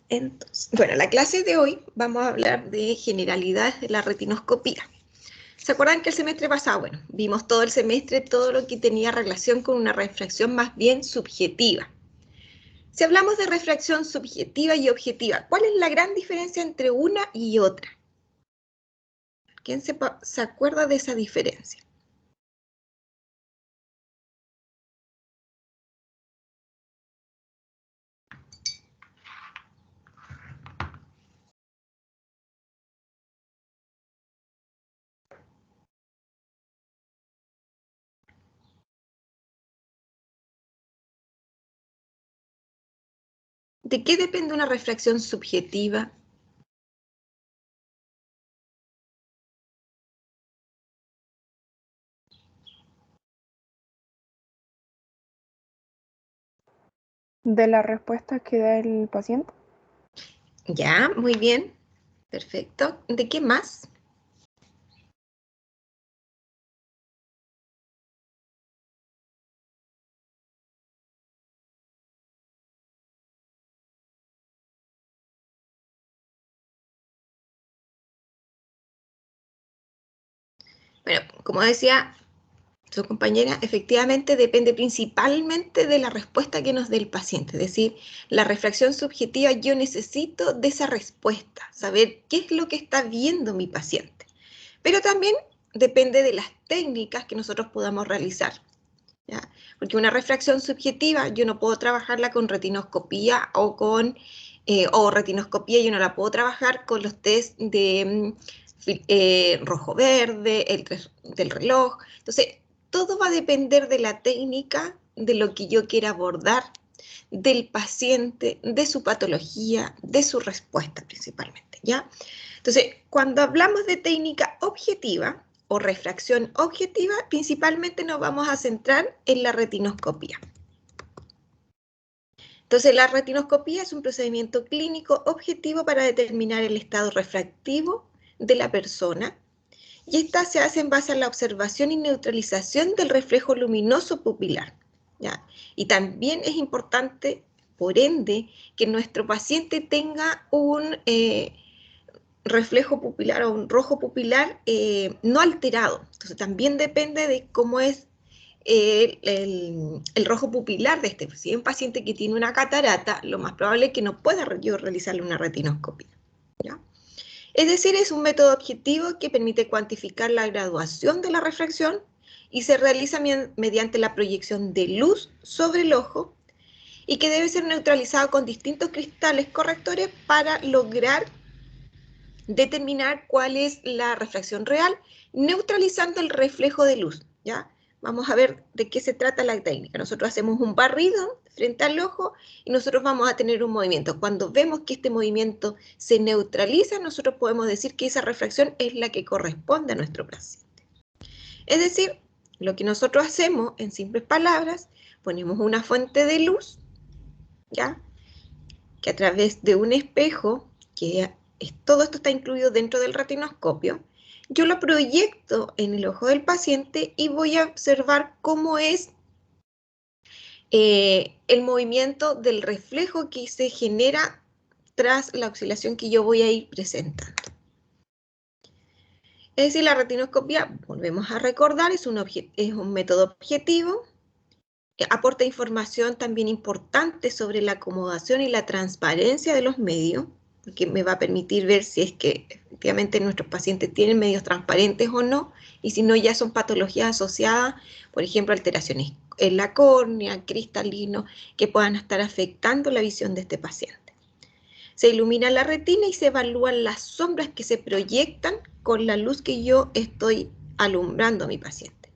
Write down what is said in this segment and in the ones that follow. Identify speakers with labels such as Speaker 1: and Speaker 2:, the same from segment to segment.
Speaker 1: Entonces, bueno, la clase de hoy vamos a hablar de generalidades de la retinoscopía. ¿Se acuerdan que el semestre pasado, bueno, vimos todo el semestre todo lo que tenía relación con una refracción más bien subjetiva? Si hablamos de refracción subjetiva y objetiva, ¿cuál es la gran diferencia entre una y otra? ¿Quién se acuerda de esa diferencia? ¿De qué depende una refracción subjetiva?
Speaker 2: De la respuesta que da el paciente.
Speaker 1: Ya, muy bien, perfecto. ¿De qué más? Bueno, como decía su compañera, efectivamente depende principalmente de la respuesta que nos dé el paciente. Es decir, la refracción subjetiva, yo necesito de esa respuesta, saber qué es lo que está viendo mi paciente. Pero también depende de las técnicas que nosotros podamos realizar, ¿ya? Porque una refracción subjetiva yo no puedo trabajarla con retinoscopía o retinoscopía yo no la puedo trabajar con los test de rojo-verde, del reloj. Entonces, todo va a depender de la técnica, de lo que yo quiera abordar, del paciente, de su patología, de su respuesta principalmente, ¿ya? Entonces, cuando hablamos de técnica objetiva o refracción objetiva, principalmente nos vamos a centrar en la retinoscopía. Entonces, la retinoscopía es un procedimiento clínico objetivo para determinar el estado refractivo de la persona, y esta se hace en base a la observación y neutralización del reflejo luminoso pupilar, ¿ya? Y también es importante, por ende, que nuestro paciente tenga un reflejo pupilar o un rojo pupilar no alterado. Entonces también depende de cómo es el rojo pupilar de este. Si es un paciente que tiene una catarata, lo más probable es que no pueda yo realizarle una retinoscopia, ¿ya? Es decir, es un método objetivo que permite cuantificar la graduación de la refracción y se realiza mediante la proyección de luz sobre el ojo y que debe ser neutralizado con distintos cristales correctores para lograr determinar cuál es la refracción real, neutralizando el reflejo de luz, ¿ya? Vamos a ver de qué se trata la técnica. Nosotros hacemos un barrido frente al ojo y nosotros vamos a tener un movimiento. Cuando vemos que este movimiento se neutraliza, nosotros podemos decir que esa refracción es la que corresponde a nuestro paciente. Es decir, lo que nosotros hacemos, en simples palabras, ponemos una fuente de luz, ¿ya? Que a través de un espejo, todo esto está incluido dentro del retinoscopio, yo lo proyecto en el ojo del paciente y voy a observar cómo es el movimiento del reflejo que se genera tras la oscilación que yo voy a ir presentando. Es decir, la retinoscopia, volvemos a recordar, es un método objetivo, aporta información también importante sobre la acomodación y la transparencia de los medios, porque me va a permitir ver si es que efectivamente nuestros pacientes tienen medios transparentes o no, y si no ya son patologías asociadas, por ejemplo, alteraciones en la córnea, cristalino, que puedan estar afectando la visión de este paciente. Se ilumina la retina y se evalúan las sombras que se proyectan con la luz que yo estoy alumbrando a mi paciente.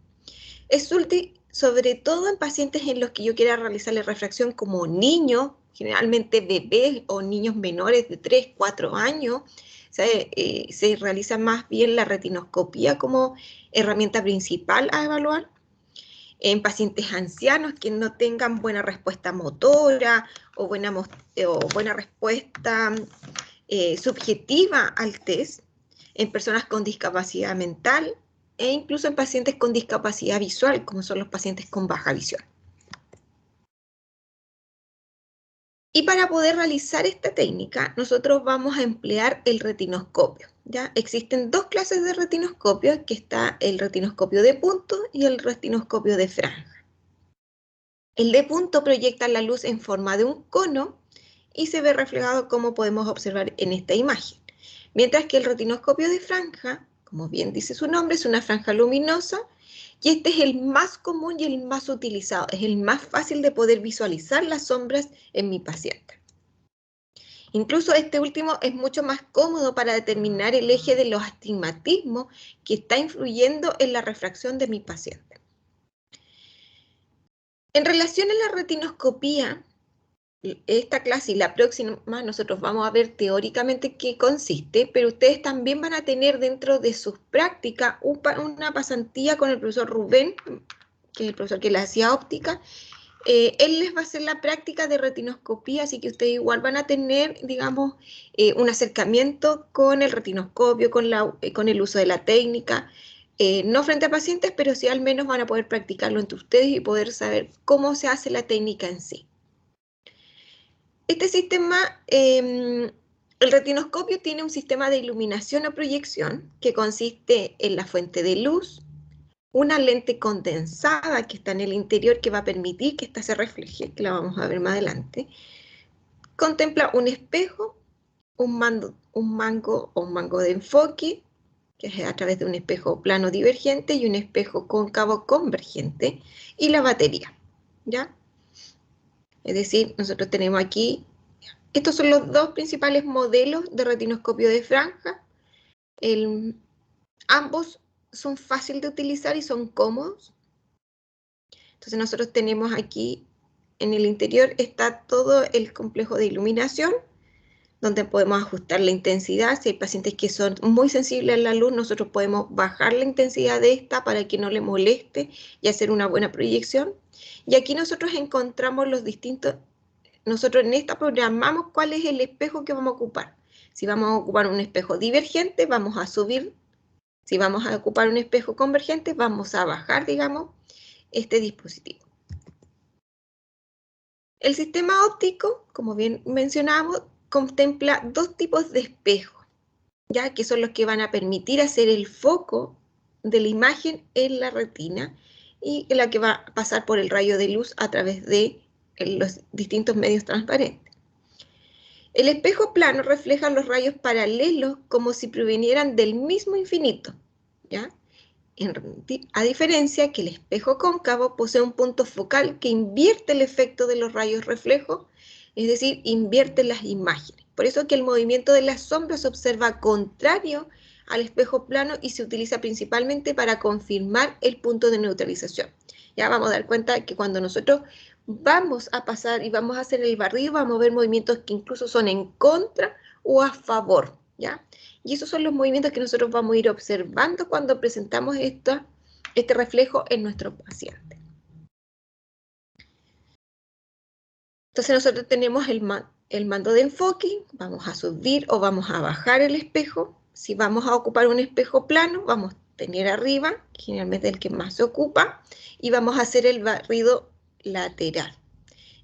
Speaker 1: Es útil sobre todo en pacientes en los que yo quiera realizarle refracción como niños, generalmente bebés o niños menores de 3, 4 años. Se realiza más bien la retinoscopía como herramienta principal a evaluar. En pacientes ancianos que no tengan buena respuesta motora o buena respuesta subjetiva al test, en personas con discapacidad mental e incluso en pacientes con discapacidad visual, como son los pacientes con baja visión. Y para poder realizar esta técnica, nosotros vamos a emplear el retinoscopio, ¿ya? Existen dos clases de retinoscopio, que está el retinoscopio de punto y el retinoscopio de franja. El de punto proyecta la luz en forma de un cono y se ve reflejado como podemos observar en esta imagen. Mientras que el retinoscopio de franja, como bien dice su nombre, es una franja luminosa y este es el más común y el más utilizado, es el más fácil de poder visualizar las sombras en mi paciente. Incluso este último es mucho más cómodo para determinar el eje de los astigmatismos que está influyendo en la refracción de mi paciente. En relación a la retinoscopía, esta clase y la próxima nosotros vamos a ver teóricamente qué consiste, pero ustedes también van a tener dentro de sus prácticas una pasantía con el profesor Rubén, que es el profesor que les hacía óptica. Él les va a hacer la práctica de retinoscopía, así que ustedes igual van a tener, digamos, un acercamiento con el retinoscopio, con el uso de la técnica, no frente a pacientes, pero sí al menos van a poder practicarlo entre ustedes y poder saber cómo se hace la técnica en sí. Este sistema, el retinoscopio tiene un sistema de iluminación o proyección que consiste en la fuente de luz, una lente condensada que está en el interior que va a permitir que ésta se refleje, que la vamos a ver más adelante. Contempla un espejo, un mango de enfoque, que es a través de un espejo plano divergente y un espejo cóncavo convergente, y la batería, ¿ya? Es decir, nosotros tenemos aquí, estos son los dos principales modelos de retinoscopio de franja. Ambos son fáciles de utilizar y son cómodos. Entonces nosotros tenemos aquí, en el interior está todo el complejo de iluminación, donde podemos ajustar la intensidad. Si hay pacientes que son muy sensibles a la luz, nosotros podemos bajar la intensidad de esta para que no le moleste y hacer una buena proyección. Y aquí nosotros encontramos los distintos, nosotros en esta programamos cuál es el espejo que vamos a ocupar. Si vamos a ocupar un espejo divergente, vamos a subir. Si vamos a ocupar un espejo convergente, vamos a bajar, digamos, este dispositivo. El sistema óptico, como bien mencionamos, contempla dos tipos de espejos, ya que son los que van a permitir hacer el foco de la imagen en la retina y la que va a pasar por el rayo de luz a través de los distintos medios transparentes. El espejo plano refleja los rayos paralelos como si provinieran del mismo infinito, ¿ya? A diferencia que el espejo cóncavo posee un punto focal que invierte el efecto de los rayos reflejos, es decir, invierte las imágenes. Por eso que el movimiento de las sombras se observa contrario al espejo plano y se utiliza principalmente para confirmar el punto de neutralización. Ya vamos a dar cuenta que cuando nosotros vamos a pasar y vamos a hacer el barrido, vamos a ver movimientos que incluso son en contra o a favor, ¿ya? Y esos son los movimientos que nosotros vamos a ir observando cuando presentamos este reflejo en nuestro paciente. Entonces nosotros tenemos el mando de enfoque, vamos a subir o vamos a bajar el espejo. Si vamos a ocupar un espejo plano, vamos a tener arriba, generalmente el que más se ocupa, y vamos a hacer el barrido lateral.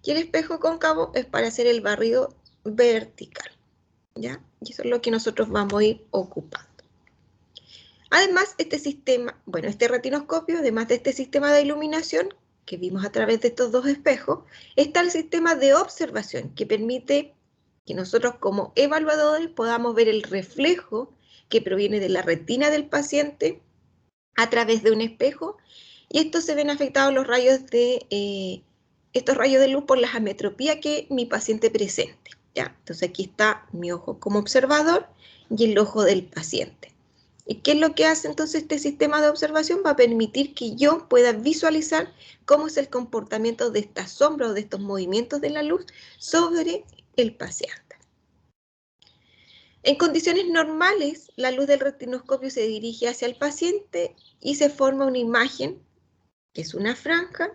Speaker 1: Y el espejo cóncavo es para hacer el barrido vertical, ¿ya? Y eso es lo que nosotros vamos a ir ocupando. Además, este retinoscopio, además de este sistema de iluminación que vimos a través de estos dos espejos, está el sistema de observación que permite que nosotros como evaluadores podamos ver el reflejo que proviene de la retina del paciente a través de un espejo, y estos se ven afectados estos rayos de luz por la ametropía que mi paciente presente, ¿ya? Entonces aquí está mi ojo como observador y el ojo del paciente. ¿Y qué es lo que hace entonces este sistema de observación? Va a permitir que yo pueda visualizar cómo es el comportamiento de esta sombra o de estos movimientos de la luz sobre el paciente. En condiciones normales, la luz del retinoscopio se dirige hacia el paciente y se forma una imagen, que es una franja,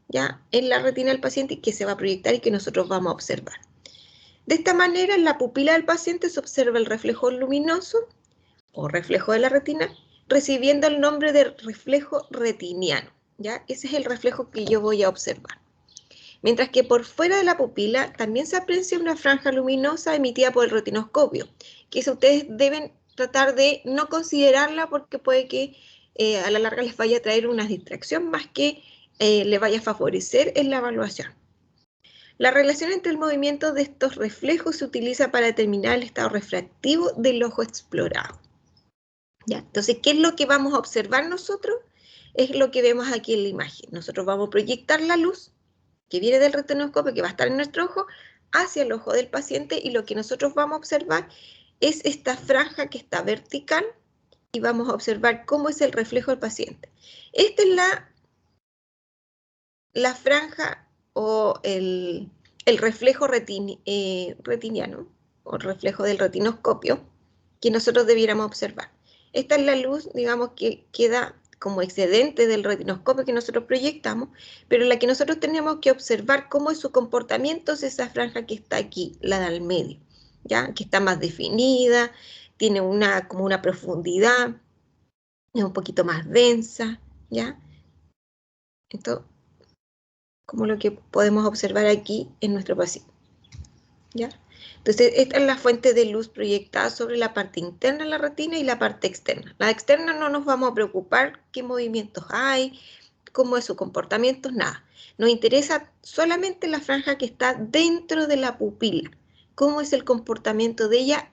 Speaker 1: ya en la retina del paciente y que se va a proyectar y que nosotros vamos a observar. De esta manera, en la pupila del paciente se observa el reflejo luminoso o reflejo de la retina, recibiendo el nombre de reflejo retiniano, ¿ya? Ese es el reflejo que yo voy a observar. Mientras que por fuera de la pupila también se aprecia una franja luminosa emitida por el retinoscopio, que eso ustedes deben tratar de no considerarla porque puede que a la larga les vaya a traer una distracción más que le vaya a favorecer en la evaluación. La relación entre el movimiento de estos reflejos se utiliza para determinar el estado refractivo del ojo explorado. ¿Ya? Entonces, ¿qué es lo que vamos a observar nosotros? Es lo que vemos aquí en la imagen. Nosotros vamos a proyectar la luz que viene del retinoscopio, que va a estar en nuestro ojo, hacia el ojo del paciente, y lo que nosotros vamos a observar es esta franja que está vertical, y vamos a observar cómo es el reflejo del paciente. Esta es la franja o el reflejo retiniano, o reflejo del retinoscopio, que nosotros debiéramos observar. Esta es la luz, digamos, que queda como excedente del retinoscopio que nosotros proyectamos, pero la que nosotros tenemos que observar cómo es su comportamiento es esa franja que está aquí, la del medio, ¿ya? Que está más definida, tiene como una profundidad, es un poquito más densa, ¿ya? Esto como lo que podemos observar aquí en nuestro paciente, ¿ya? Entonces, esta es la fuente de luz proyectada sobre la parte interna de la retina y la parte externa. La externa no nos vamos a preocupar qué movimientos hay, cómo es su comportamiento, nada. Nos interesa solamente la franja que está dentro de la pupila. Cómo es el comportamiento de ella,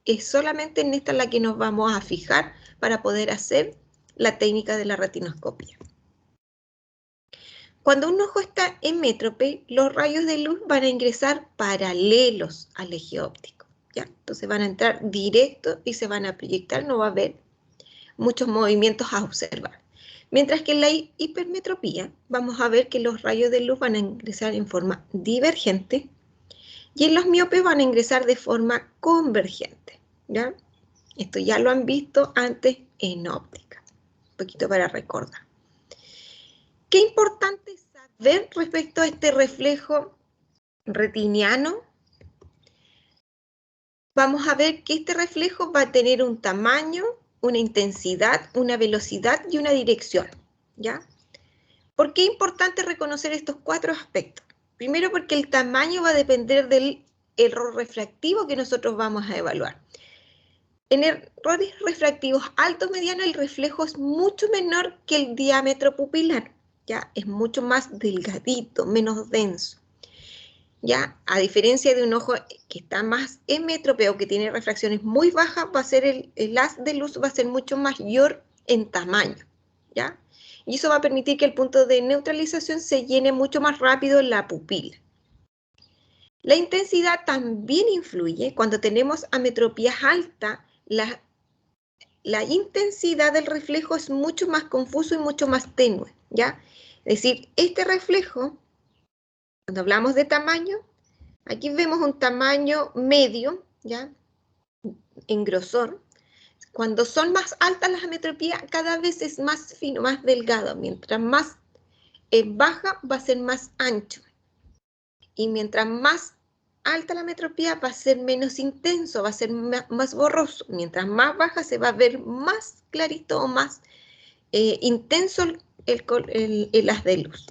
Speaker 1: es solamente en esta la que nos vamos a fijar para poder hacer la técnica de la retinoscopia. Cuando un ojo está hemétrope, los rayos de luz van a ingresar paralelos al eje óptico, ¿ya? Entonces van a entrar directo y se van a proyectar, no va a haber muchos movimientos a observar. Mientras que en la hipermetropía vamos a ver que los rayos de luz van a ingresar en forma divergente y en los miopes van a ingresar de forma convergente, ¿ya? Esto ya lo han visto antes en óptica, un poquito para recordar. Qué importante es saber respecto a este reflejo retiniano. Vamos a ver que este reflejo va a tener un tamaño, una intensidad, una velocidad y una dirección, ¿ya? ¿Por qué es importante reconocer estos 4 aspectos? Primero, porque el tamaño va a depender del error refractivo que nosotros vamos a evaluar. En errores refractivos altos medianos, el reflejo es mucho menor que el diámetro pupilar, ¿ya? Es mucho más delgadito, menos denso. ¿Ya? A diferencia de un ojo que está más hemétrope o que tiene refracciones muy bajas, va a ser el haz de luz va a ser mucho mayor en tamaño, ¿ya? Y eso va a permitir que el punto de neutralización se llene mucho más rápido en la pupila. La intensidad también influye. Cuando tenemos ametropías altas, la intensidad del reflejo es mucho más confuso y mucho más tenue, ¿ya? Es decir, este reflejo, cuando hablamos de tamaño, aquí vemos un tamaño medio, ¿ya? En grosor. Cuando son más altas las ametropías, cada vez es más fino, más delgado. Mientras más baja, va a ser más ancho. Y mientras más alta la ametropía, va a ser menos intenso, va a ser más borroso. Mientras más baja, se va a ver más clarito o más intenso el haz de luz.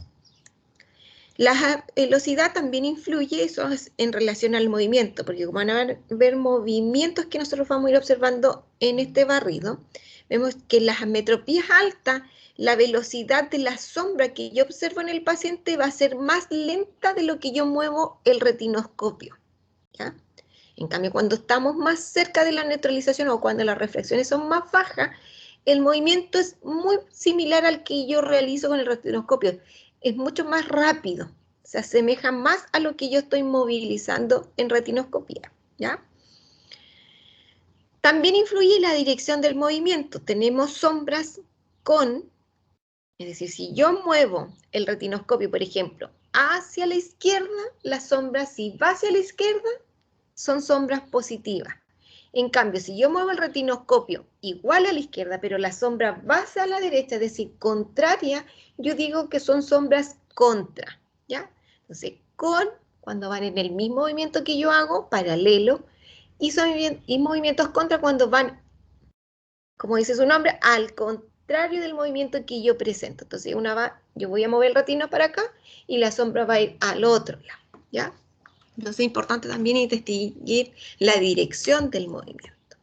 Speaker 1: La velocidad también influye, eso es en relación al movimiento, porque como van a ver movimientos que nosotros vamos a ir observando en este barrido, vemos que en las ametropías altas, la velocidad de la sombra que yo observo en el paciente va a ser más lenta de lo que yo muevo el retinoscopio, ¿ya? En cambio, cuando estamos más cerca de la neutralización o cuando las reflexiones son más bajas, el movimiento es muy similar al que yo realizo con el retinoscopio. Es mucho más rápido, se asemeja más a lo que yo estoy movilizando en retinoscopía, ¿ya? También influye la dirección del movimiento. Tenemos sombras es decir, si yo muevo el retinoscopio, por ejemplo, hacia la izquierda, las sombras, si va hacia la izquierda, son sombras positivas. En cambio, si yo muevo el retinoscopio igual a la izquierda, pero la sombra va hacia la derecha, es decir, contraria, yo digo que son sombras contra, ¿ya? Entonces, cuando van en el mismo movimiento que yo hago, paralelo, y movimientos contra cuando van, como dice su nombre, al contrario del movimiento que yo presento. Entonces yo voy a mover el retina para acá y la sombra va a ir al otro lado, ¿ya? Entonces es importante también distinguir la dirección del movimiento.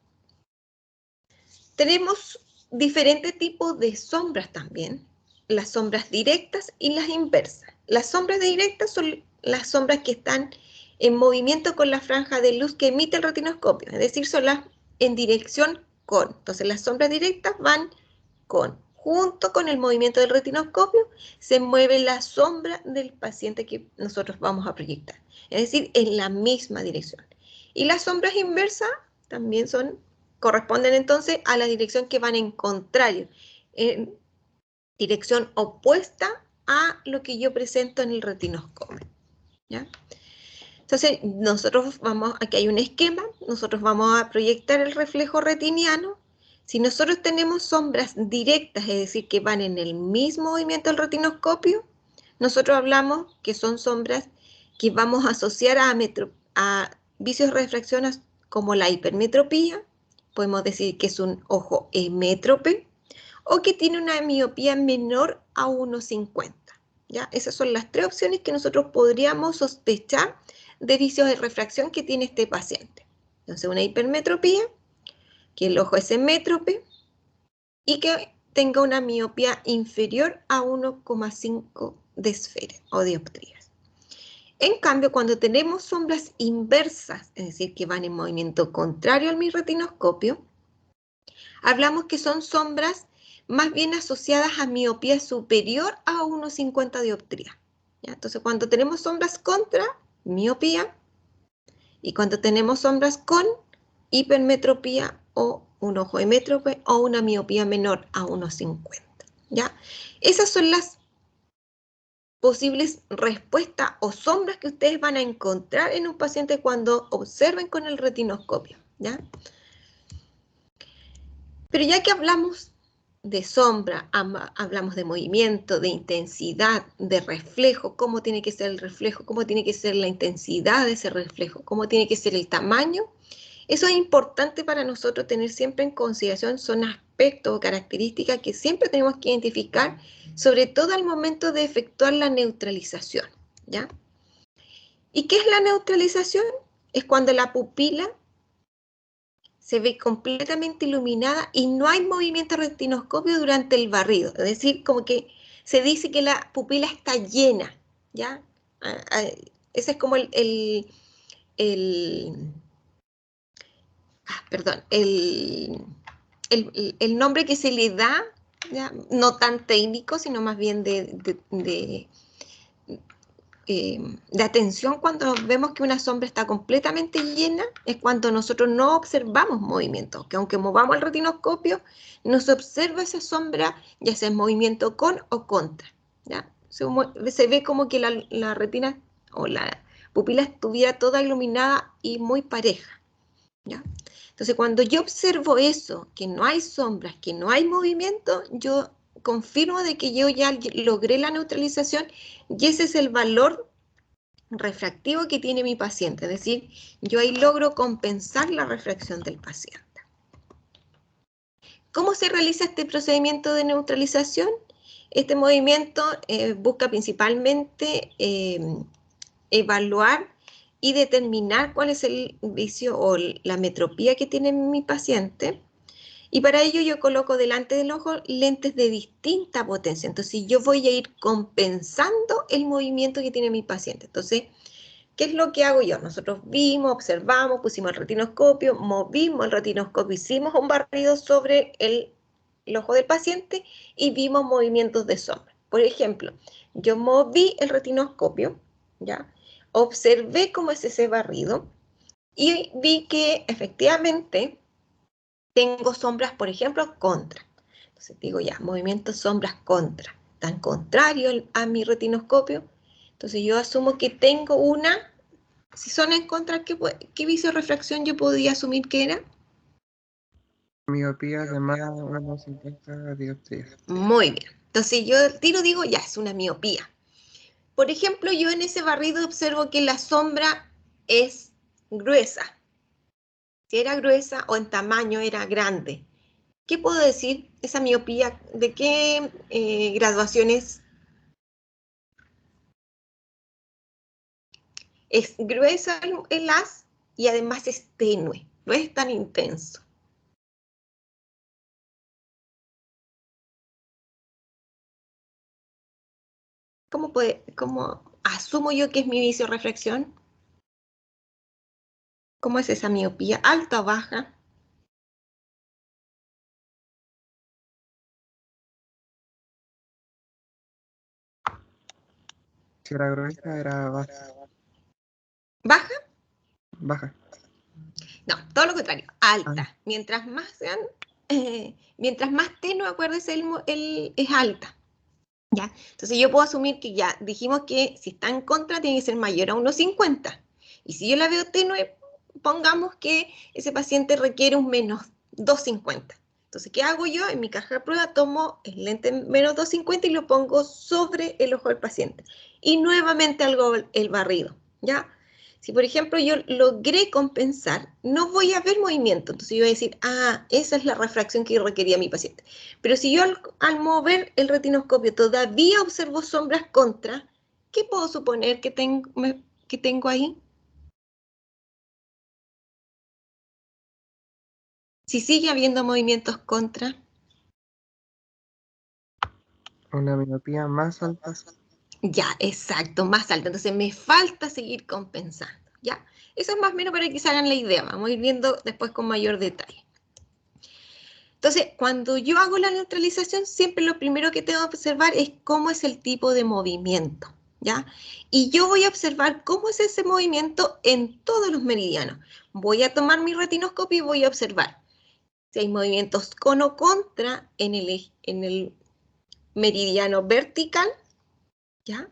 Speaker 1: Tenemos diferentes tipos de sombras también, las sombras directas y las inversas. Las sombras directas son las sombras que están en movimiento con la franja de luz que emite el retinoscopio, es decir, son las en dirección con. Entonces las sombras directas van con. Junto con el movimiento del retinoscopio se mueve la sombra del paciente que nosotros vamos a proyectar, es decir, en la misma dirección. Y las sombras inversas también corresponden entonces a la dirección que van en contrario, en dirección opuesta a lo que yo presento en el retinoscopio, ¿ya? Entonces, aquí hay un esquema, nosotros vamos a proyectar el reflejo retiniano. Si nosotros tenemos sombras directas, es decir, que van en el mismo movimiento del retinoscopio, nosotros hablamos que son sombras que vamos a asociar a vicios de refracción como la hipermetropía, podemos decir que es un ojo hemétrope, o que tiene una miopía menor a 1,50. ¿Ya? Esas son las tres opciones que nosotros podríamos sospechar de vicios de refracción que tiene este paciente. Entonces, una hipermetropía, que el ojo es hemétrope y que tenga una miopía inferior a 1,5 de esfera o dioptrías. En cambio, cuando tenemos sombras inversas, es decir, que van en movimiento contrario al mi retinoscopio, hablamos que son sombras más bien asociadas a miopía superior a 1,50 dioptría. ¿Ya? Entonces, cuando tenemos sombras contra miopía y cuando tenemos sombras con hipermetropía o un ojo hemétrope o una miopía menor a 1,50. ¿Ya? Esas son las posibles respuestas o sombras que ustedes van a encontrar en un paciente cuando observen con el retinoscopio, ¿ya? Pero ya que hablamos de sombra, hablamos de movimiento, de intensidad, de reflejo, cómo tiene que ser el reflejo, cómo tiene que ser la intensidad de ese reflejo, cómo tiene que ser el tamaño, eso es importante para nosotros tener siempre en consideración, son aspectos o características que siempre tenemos que identificar, sobre todo al momento de efectuar la neutralización, ¿ya? ¿Y qué es la neutralización? Es cuando la pupila se ve completamente iluminada y no hay movimiento retinoscopio durante el barrido. Es decir, como que se dice que la pupila está llena, ¿ya? Ese es como perdón, el nombre que se le da, ¿ya? No tan técnico, sino más bien de atención cuando vemos que una sombra está completamente llena, es cuando nosotros no observamos movimiento, que aunque movamos el retinoscopio, no se observa esa sombra, ya sea en movimiento con o contra, ¿ya? Se ve como que la retina o la pupila estuviera toda iluminada y muy pareja, ¿ya? Entonces, cuando yo observo eso, que no hay sombras, que no hay movimiento, yo confirmo de que yo ya logré la neutralización y ese es el valor refractivo que tiene mi paciente. Es decir, yo ahí logro compensar la refracción del paciente. ¿Cómo se realiza este procedimiento de neutralización? Este movimiento busca principalmente evaluar y determinar cuál es el vicio o la metropía que tiene mi paciente. Y para ello yo coloco delante del ojo lentes de distinta potencia. Entonces yo voy a ir compensando el movimiento que tiene mi paciente. Entonces, ¿qué es lo que hago yo? Nosotros vimos, observamos, pusimos el retinoscopio, movimos el retinoscopio, hicimos un barrido sobre el ojo del paciente y vimos movimientos de sombra. Por ejemplo, yo moví el retinoscopio, ¿ya? Observé cómo es ese barrido y vi que efectivamente tengo sombras, por ejemplo, contra. Entonces digo ya, movimientos sombras contra, tan contrario a mi retinoscopio. Entonces yo asumo que tengo si son en contra, ¿qué vicio de refracción yo podía asumir que era?
Speaker 3: Miopía de más de 1,50 dioptrías.
Speaker 1: Muy bien. Entonces yo al tiro digo, ya, es una miopía. Por ejemplo, yo en ese barrido observo que la sombra es gruesa. Si era gruesa o en tamaño era grande. ¿Qué puedo decir? Esa miopía, ¿de qué graduación es? Es grueso el haz y además es tenue, no es tan intenso. ¿Cómo asumo yo que es mi visioreflexión? ¿Cómo es esa miopía? ¿Alta o baja?
Speaker 3: Si era gruesa, era baja.
Speaker 1: ¿Baja?
Speaker 3: Baja.
Speaker 1: No, todo lo contrario, alta.
Speaker 3: Ah,
Speaker 1: Mientras más tenue, acuérdese, es alta. ¿Ya? Entonces yo puedo asumir que ya dijimos que si está en contra tiene que ser mayor a 1,50. Y si yo la veo tenue, pongamos que ese paciente requiere un menos 2,50. Entonces, ¿qué hago yo? En mi caja de prueba tomo el lente menos 2,50 y lo pongo sobre el ojo del paciente. Y nuevamente hago el barrido, ¿ya? Si, por ejemplo, yo logré compensar, no voy a ver movimiento. Entonces yo voy a decir, esa es la refracción que requería mi paciente. Pero si yo al mover el retinoscopio todavía observo sombras contra, ¿qué puedo suponer que tengo ahí? Si sigue habiendo movimientos contra,
Speaker 3: una miopía más alta.
Speaker 1: ya, exacto, más alta. Entonces me falta seguir compensando, ¿ya? Eso es más o menos para que se hagan la idea. Vamos a ir viendo después con mayor detalle. Entonces, cuando yo hago la neutralización, siempre lo primero que tengo que observar es cómo es el tipo de movimiento, ¿ya? Y yo voy a observar cómo es ese movimiento en todos los meridianos. Voy a tomar mi retinoscopio y voy a observar si hay movimientos con o contra en el meridiano vertical, ¿ya?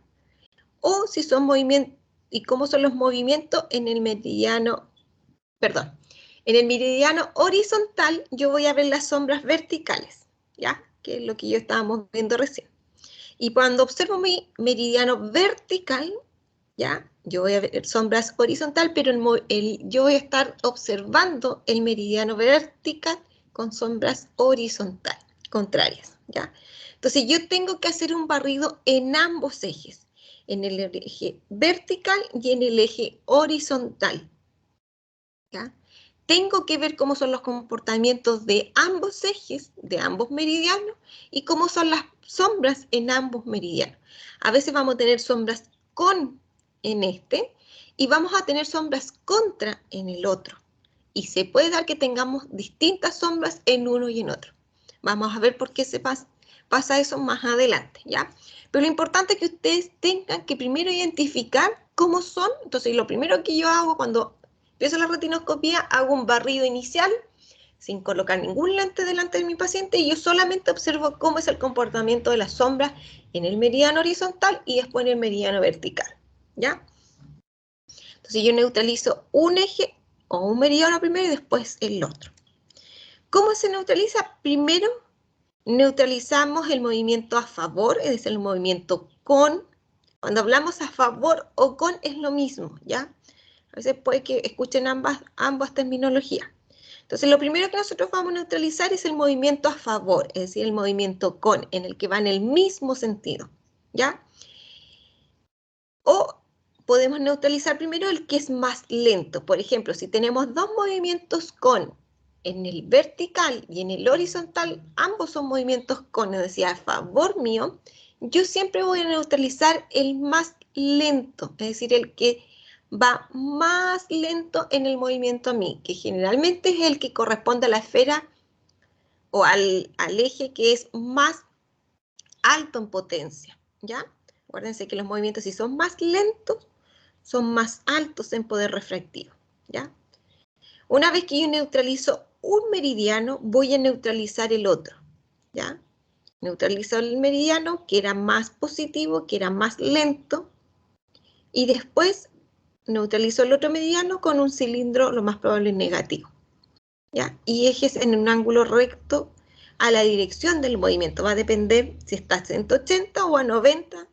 Speaker 1: O si son movimientos, y cómo son los movimientos en el meridiano, perdón, en el meridiano horizontal yo voy a ver las sombras verticales, ¿ya? Que es lo que yo estábamos viendo recién. Y cuando observo mi meridiano vertical, ¿ya? Yo voy a ver sombras horizontal, pero yo voy a estar observando el meridiano vertical con sombras horizontal, contrarias, ¿ya? Entonces yo tengo que hacer un barrido en ambos ejes, en el eje vertical y en el eje horizontal, ¿ya? Tengo que ver cómo son los comportamientos de ambos ejes, de ambos meridianos, y cómo son las sombras en ambos meridianos. A veces vamos a tener sombras con en este, y vamos a tener sombras contra en el otro. Y se puede dar que tengamos distintas sombras en uno y en otro. Vamos a ver por qué se pasa eso más adelante, ¿ya? Pero lo importante es que ustedes tengan que primero identificar cómo son. Entonces, lo primero que yo hago cuando empiezo la retinoscopía, hago un barrido inicial sin colocar ningún lente delante de mi paciente y yo solamente observo cómo es el comportamiento de las sombras en el meridiano horizontal y después en el meridiano vertical, ¿ya? Entonces yo neutralizo un eje o un meridiano primero y después el otro. ¿Cómo se neutraliza? Primero neutralizamos el movimiento a favor, es decir, el movimiento con. Cuando hablamos a favor o con es lo mismo, ¿ya? A veces puede que escuchen ambas terminologías. Entonces, lo primero que nosotros vamos a neutralizar es el movimiento a favor, es decir, el movimiento con, en el que va en el mismo sentido, ¿ya? O podemos neutralizar primero el que es más lento. Por ejemplo, si tenemos dos movimientos con en el vertical y en el horizontal, ambos son movimientos con, es decir, a favor mío, yo siempre voy a neutralizar el más lento, es decir, el que va más lento en el movimiento a mí, que generalmente es el que corresponde a la esfera o al eje que es más alto en potencia, ¿ya? Acuérdense que los movimientos, si son más lentos, son más altos en poder refractivo, ¿ya? Una vez que yo neutralizo un meridiano, voy a neutralizar el otro, ¿ya? Neutralizo el meridiano que era más positivo, que era más lento, y después neutralizo el otro meridiano con un cilindro lo más probable negativo, ¿ya? Y ejes en un ángulo recto a la dirección del movimiento. Va a depender si está a 180 o a 90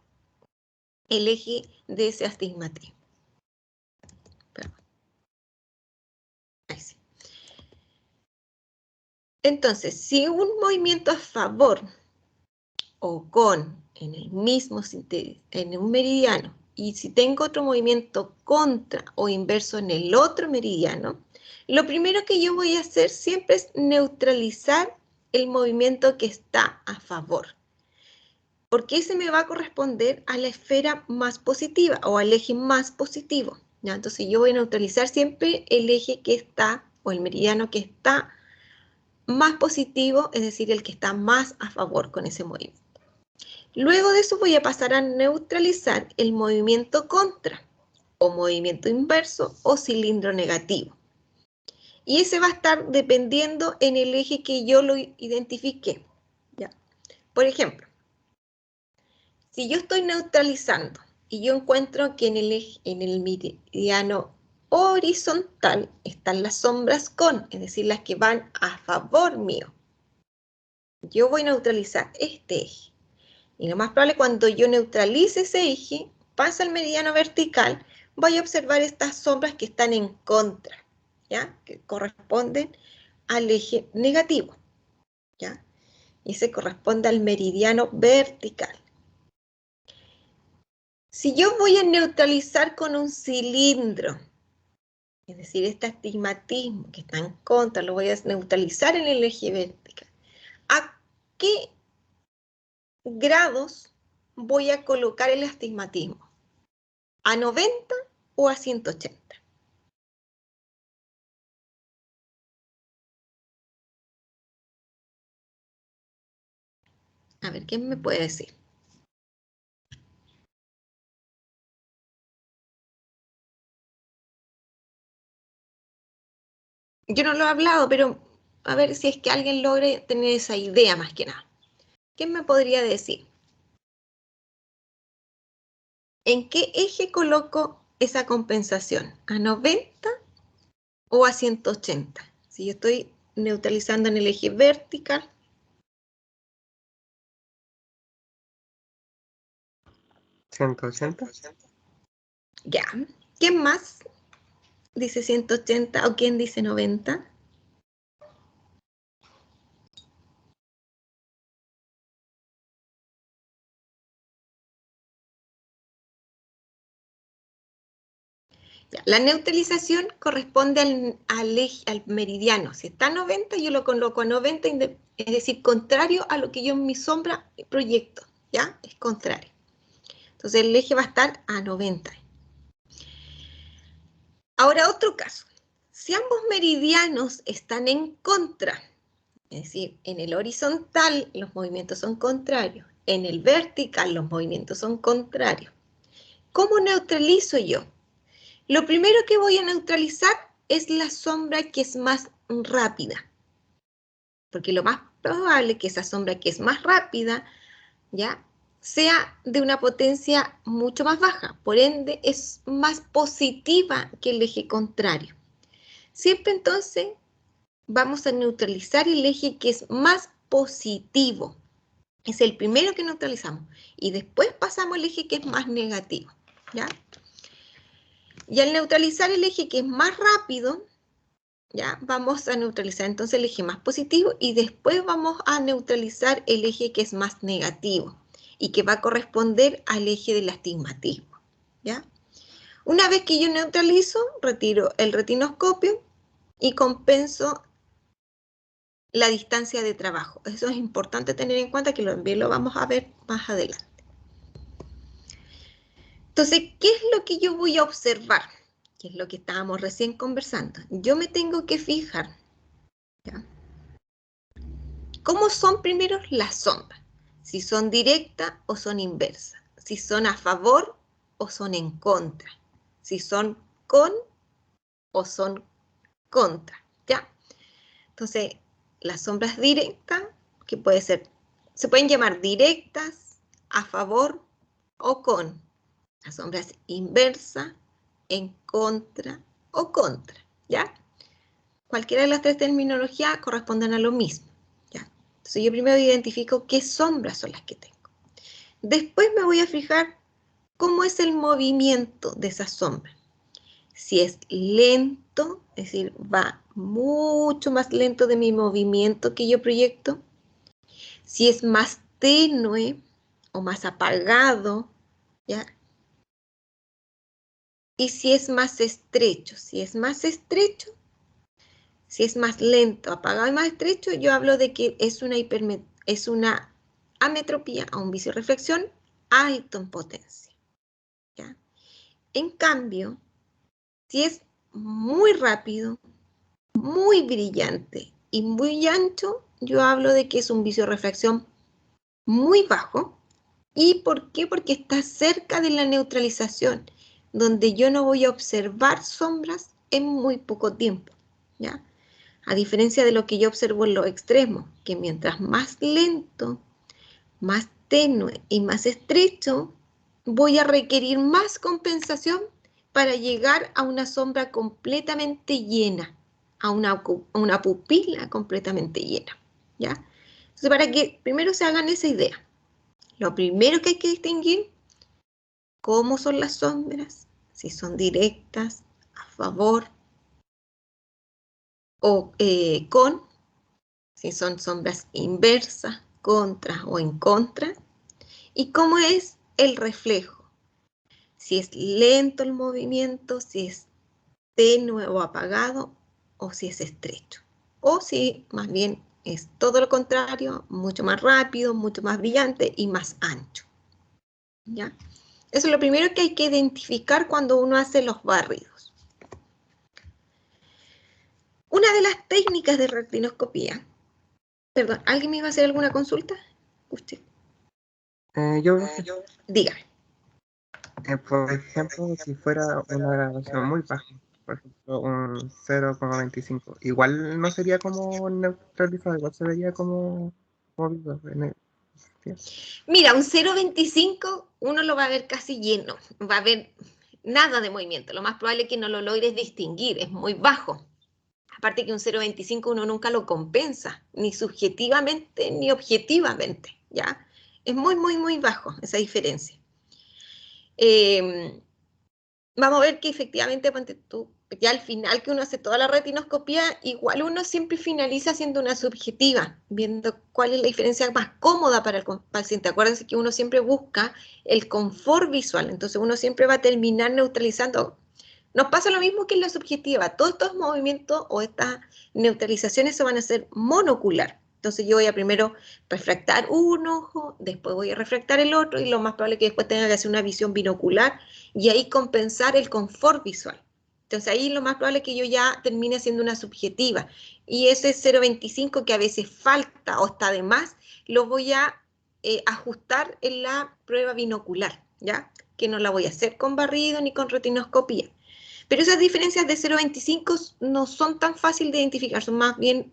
Speaker 1: el eje de ese astigmatismo. Ahí sí. Entonces, si un movimiento a favor o con en el mismo en un meridiano, y si tengo otro movimiento contra o inverso en el otro meridiano, lo primero que yo voy a hacer siempre es neutralizar el movimiento que está a favor, porque ese me va a corresponder a la esfera más positiva o al eje más positivo, ¿ya? Entonces yo voy a neutralizar siempre el eje que está, o el meridiano que está más positivo, es decir, el que está más a favor con ese movimiento. Luego de eso voy a pasar a neutralizar el movimiento contra, o movimiento inverso, o cilindro negativo. Y ese va a estar dependiendo en el eje que yo lo identifique, ¿ya? Por ejemplo, si yo estoy neutralizando y yo encuentro que en el meridiano horizontal están las sombras con, es decir, las que van a favor mío, yo voy a neutralizar este eje. Y lo más probable, cuando yo neutralice ese eje, pasa al meridiano vertical, voy a observar estas sombras que están en contra, ¿ya? Que corresponden al eje negativo, ¿ya? Y ese corresponde al meridiano vertical. Si yo voy a neutralizar con un cilindro, es decir, este astigmatismo que está en contra, lo voy a neutralizar en el eje vertical, ¿a qué grados voy a colocar el astigmatismo? ¿A 90 o a 180? A ver, ¿quién me puede decir? Yo no lo he hablado, pero a ver si es que alguien logre tener esa idea más que nada. ¿Quién me podría decir? ¿En qué eje coloco esa compensación? ¿A 90 o a 180? Si yo estoy neutralizando en el eje vertical.
Speaker 3: 180.
Speaker 1: Ya. ¿Quién más dice 180 o quién dice 90? Ya, la neutralización corresponde al meridiano. Si está a 90, yo lo coloco a 90, es decir, contrario a lo que yo en mi sombra proyecto, ¿ya? Es contrario. Entonces el eje va a estar a 90. Ahora otro caso. Si ambos meridianos están en contra, es decir, en el horizontal los movimientos son contrarios, en el vertical los movimientos son contrarios, ¿cómo neutralizo yo? Lo primero que voy a neutralizar es la sombra que es más rápida, porque lo más probable es que esa sombra que es más rápida, ¿ya?, sea de una potencia mucho más baja, por ende es más positiva que el eje contrario. Siempre entonces vamos a neutralizar el eje que es más positivo. Es el primero que neutralizamos y después pasamos al eje que es más negativo, ¿ya? Y al neutralizar el eje que es más rápido, ya vamos a neutralizar entonces el eje más positivo y después vamos a neutralizar el eje que es más negativo y que va a corresponder al eje del astigmatismo, ¿ya? Una vez que yo neutralizo, retiro el retinoscopio y compenso la distancia de trabajo. Eso es importante tener en cuenta, que también lo vamos a ver más adelante. Entonces, ¿qué es lo que yo voy a observar? Que es lo que estábamos recién conversando. Yo me tengo que fijar, ¿ya?, ¿cómo son primero las sombras? Si son directas o son inversas. Si son a favor o son en contra. Si son con o son contra, ¿ya? Entonces, las sombras directas, que se pueden llamar directas, a favor o con. Las sombras inversas, en contra o contra, ¿ya? Cualquiera de las tres terminologías corresponden a lo mismo, ¿ya? Entonces yo primero identifico qué sombras son las que tengo. Después me voy a fijar cómo es el movimiento de esas sombras. Si es lento, es decir, va mucho más lento de mi movimiento que yo proyecto. Si es más tenue o más apagado, ¿ya? Y si es más estrecho. Si es más estrecho, si es más lento, apagado y más estrecho, yo hablo de que es una ametropía o un visioreflexión alto en potencia, ¿ya? En cambio, si es muy rápido, muy brillante y muy ancho, yo hablo de que es un visioreflexión muy bajo. ¿Y por qué? Porque está cerca de la neutralización, donde yo no voy a observar sombras en muy poco tiempo, ¿ya? A diferencia de lo que yo observo en los extremos, que mientras más lento, más tenue y más estrecho, voy a requerir más compensación para llegar a una sombra completamente llena, a una pupila completamente llena, ¿ya? Entonces, para que primero se hagan esa idea, lo primero que hay que distinguir, cómo son las sombras, si son directas, a favor o con, si son sombras inversas, contra o en contra, y cómo es el reflejo, si es lento el movimiento, si es tenue o apagado, o si es estrecho, o si más bien es todo lo contrario, mucho más rápido, mucho más brillante y más ancho, ¿ya? Eso es lo primero que hay que identificar cuando uno hace los barridos. Una de las técnicas de retinoscopía, perdón, ¿alguien me iba a hacer alguna consulta? Usted.
Speaker 3: Yo,
Speaker 1: Dígame.
Speaker 3: por ejemplo, si fuera una graduación muy baja, por ejemplo, un 0,25, igual no sería como neutralizado, igual se vería como movido.
Speaker 1: Mira, un 0,25 uno lo va a ver casi lleno, va a ver nada de movimiento. Lo más probable es que no lo logres distinguir, es muy bajo. Aparte que un 0,25 uno nunca lo compensa, ni subjetivamente ni objetivamente, ¿ya? Es muy, muy, muy bajo esa diferencia. Vamos a ver que efectivamente, ponte tú, ya al final que uno hace toda la retinoscopía, igual uno siempre finaliza haciendo una subjetiva, viendo cuál es la diferencia más cómoda para el paciente. Acuérdense que uno siempre busca el confort visual, entonces uno siempre va a terminar neutralizando. Nos pasa lo mismo que en la subjetiva, todos estos movimientos o estas neutralizaciones se van a hacer monocular. Entonces yo voy a primero refractar un ojo, después voy a refractar el otro y lo más probable es que después tenga que hacer una visión binocular y ahí compensar el confort visual. Entonces ahí lo más probable es que yo ya termine haciendo una subjetiva y ese 0,25 que a veces falta o está de más, lo voy a ajustar en la prueba binocular, ¿ya? Que no la voy a hacer con barrido ni con retinoscopía. Pero esas diferencias de 0,25 no son tan fáciles de identificar, son más bien,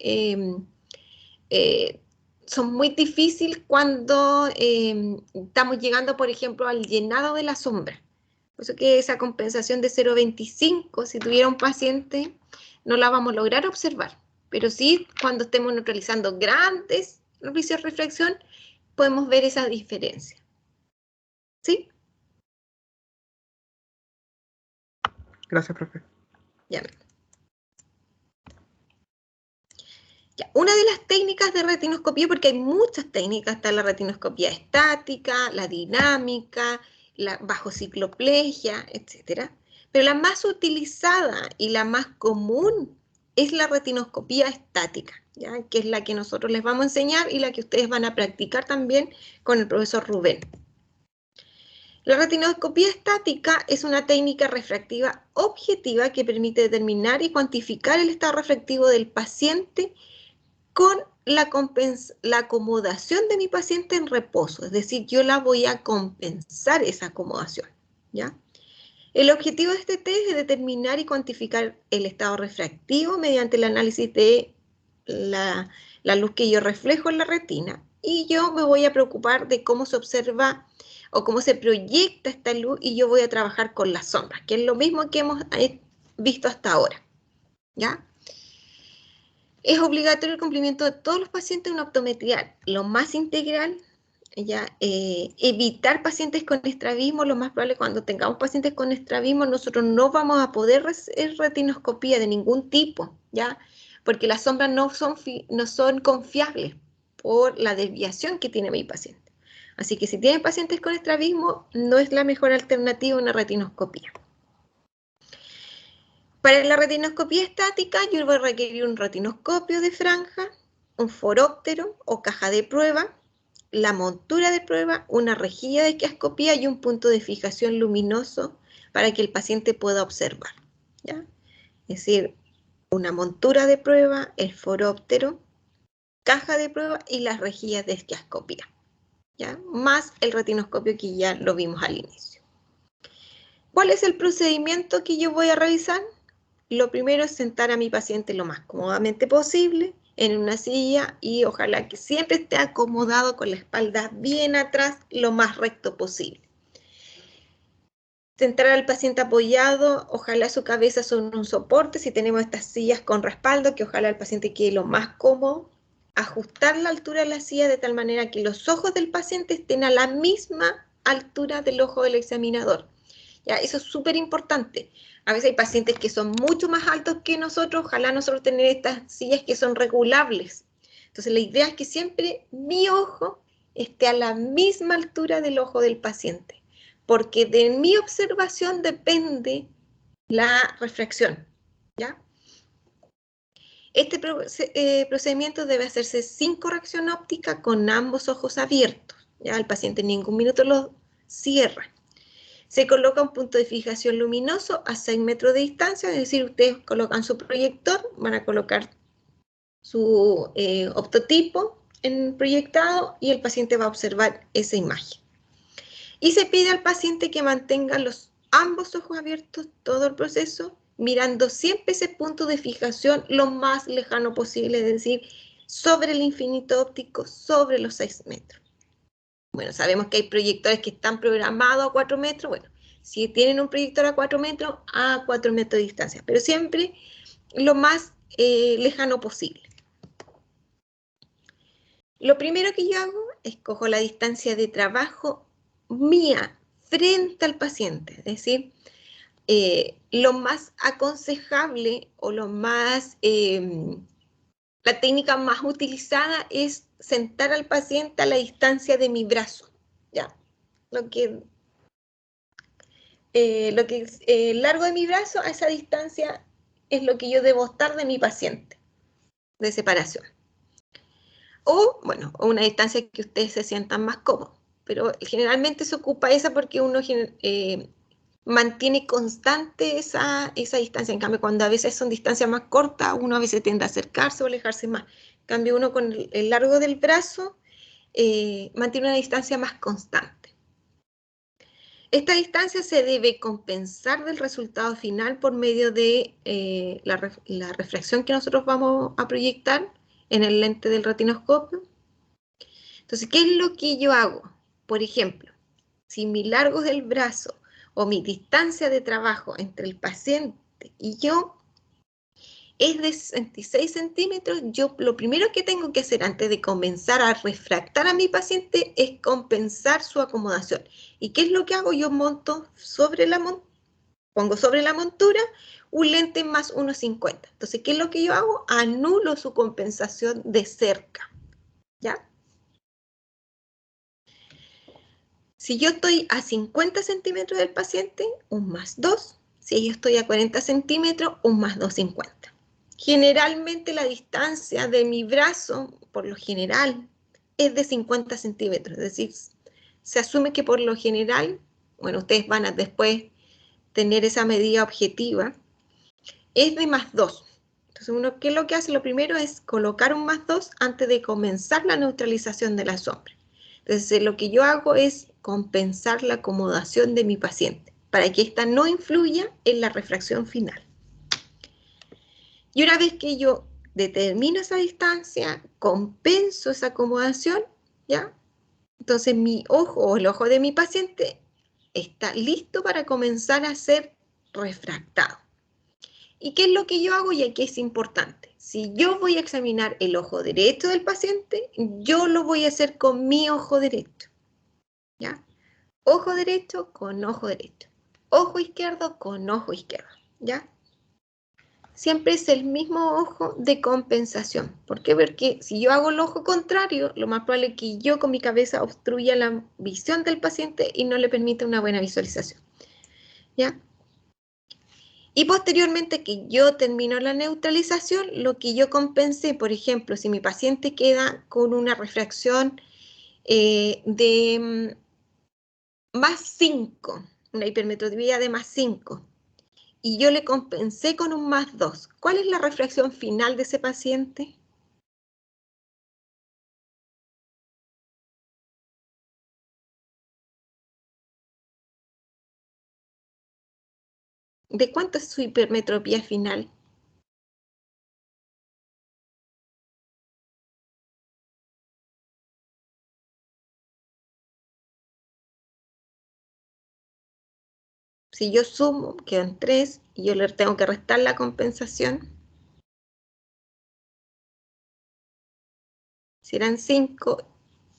Speaker 1: son muy difíciles cuando estamos llegando, por ejemplo, al llenado de la sombra. Por eso que esa compensación de 0,25, si tuviera un paciente, no la vamos a lograr observar. Pero sí, cuando estemos neutralizando grandes vicios de refracción, podemos ver esa diferencia. ¿Sí?
Speaker 3: Gracias, profe.
Speaker 1: Ya. Ya, una de las técnicas de retinoscopía, porque hay muchas técnicas, está la retinoscopía estática, la dinámica, la bajocicloplegia, etc. Pero la más utilizada y la más común es la retinoscopía estática, ¿ya? Que es la que nosotros les vamos a enseñar y la que ustedes van a practicar también con el profesor Rubén. La retinoscopía estática es una técnica refractiva objetiva que permite determinar y cuantificar el estado refractivo del paciente con la acomodación de mi paciente en reposo, es decir, yo la voy a compensar esa acomodación, ¿ya? El objetivo de este test es determinar y cuantificar el estado refractivo mediante el análisis de la luz que yo reflejo en la retina y yo me voy a preocupar de cómo se observa o cómo se proyecta esta luz y yo voy a trabajar con las sombras, que es lo mismo que hemos visto hasta ahora, ¿ya? Es obligatorio el cumplimiento de todos los pacientes de una optometría lo más integral, Ya, evitar pacientes con estrabismo. Lo más probable, cuando tengamos pacientes con estrabismo, nosotros no vamos a poder hacer retinoscopía de ningún tipo, ¿ya? Porque las sombras no son confiables por la desviación que tiene mi paciente. Así que si tienen pacientes con estrabismo, no es la mejor alternativa una retinoscopía. Para la retinoscopía estática, yo voy a requerir un retinoscopio de franja, un foróptero o caja de prueba, la montura de prueba, una rejilla de quiascopía y un punto de fijación luminoso para que el paciente pueda observar, ¿ya? Es decir, una montura de prueba, el foróptero, caja de prueba y las rejillas de quiascopía, ¿ya? Más el retinoscopio que ya lo vimos al inicio. ¿Cuál es el procedimiento que yo voy a realizar? Lo primero es sentar a mi paciente lo más cómodamente posible en una silla y ojalá que siempre esté acomodado con la espalda bien atrás, lo más recto posible. Sentar al paciente apoyado, ojalá su cabeza sobre un soporte, si tenemos estas sillas con respaldo, que ojalá el paciente quede lo más cómodo. Ajustar la altura de la silla de tal manera que los ojos del paciente estén a la misma altura del ojo del examinador. ¿Ya? Eso es súper importante. A veces hay pacientes que son mucho más altos que nosotros, ojalá nosotros tener estas sillas que son regulables. Entonces la idea es que siempre mi ojo esté a la misma altura del ojo del paciente, porque de mi observación depende la refracción, ¿ya? Este procedimiento debe hacerse sin corrección óptica con ambos ojos abiertos, ¿ya? El paciente en ningún minuto lo cierra. Se coloca un punto de fijación luminoso a 6 metros de distancia, es decir, ustedes colocan su proyector, van a colocar su optotipo en proyectado y el paciente va a observar esa imagen. Y se pide al paciente que mantenga ambos ojos abiertos todo el proceso, mirando siempre ese punto de fijación lo más lejano posible, es decir, sobre el infinito óptico, sobre los 6 metros. Bueno, sabemos que hay proyectores que están programados a 4 metros. Bueno, si tienen un proyector a 4 metros, a 4 metros de distancia, pero siempre lo más lejano posible. Lo primero que yo hago es cojo la distancia de trabajo mía frente al paciente, es decir, lo más aconsejable o lo más, la técnica más utilizada es sentar al paciente a la distancia de mi brazo, ¿ya? Lo que es largo de mi brazo, a esa distancia es lo que yo debo estar de mi paciente, de separación. O, bueno, una distancia que ustedes se sientan más cómodos, pero generalmente se ocupa esa porque uno mantiene constante esa distancia. En cambio, cuando a veces son distancias más cortas, uno a veces tiende a acercarse o alejarse más. En cambio, uno con el largo del brazo mantiene una distancia más constante. Esta distancia se debe compensar del resultado final por medio de la refracción que nosotros vamos a proyectar en el lente del retinoscopio. Entonces, ¿qué es lo que yo hago? Por ejemplo, si mi largo del brazo o mi distancia de trabajo entre el paciente y yo es de 66 centímetros, yo lo primero que tengo que hacer antes de comenzar a refractar a mi paciente es compensar su acomodación. ¿Y qué es lo que hago? Yo pongo sobre la montura un lente más 1,50. Entonces, ¿qué es lo que yo hago? Anulo su compensación de cerca, ¿ya? Si yo estoy a 50 centímetros del paciente, un más 2. Si yo estoy a 40 centímetros, un más 2,50. Generalmente la distancia de mi brazo, por lo general, es de 50 centímetros. Es decir, se asume que por lo general, bueno, ustedes van a después tener esa medida objetiva, es de más 2. Entonces, uno, ¿qué es lo que hace? Lo primero es colocar un más 2 antes de comenzar la neutralización de la sombra. Entonces, lo que yo hago es compensar la acomodación de mi paciente para que ésta no influya en la refracción final. Y una vez que yo determino esa distancia, compenso esa acomodación, ¿ya? Entonces mi ojo o el ojo de mi paciente está listo para comenzar a ser refractado. ¿Y qué es lo que yo hago? Y aquí es importante. Si yo voy a examinar el ojo derecho del paciente, yo lo voy a hacer con mi ojo derecho, ¿ya? Ojo derecho con ojo derecho. Ojo izquierdo con ojo izquierdo, ¿ya? Siempre es el mismo ojo de compensación. ¿Por qué? Porque si yo hago el ojo contrario, lo más probable es que yo con mi cabeza obstruya la visión del paciente y no le permita una buena visualización, ¿ya? Y posteriormente que yo termino la neutralización, lo que yo compensé, por ejemplo, si mi paciente queda con una refracción de más 5, una hipermetropía de más 5, y yo le compensé con un más 2, ¿cuál es la refracción final de ese paciente? ¿De cuánto es su hipermetropía final? Si yo sumo, quedan 3, y yo le tengo que restar la compensación. Si eran 5,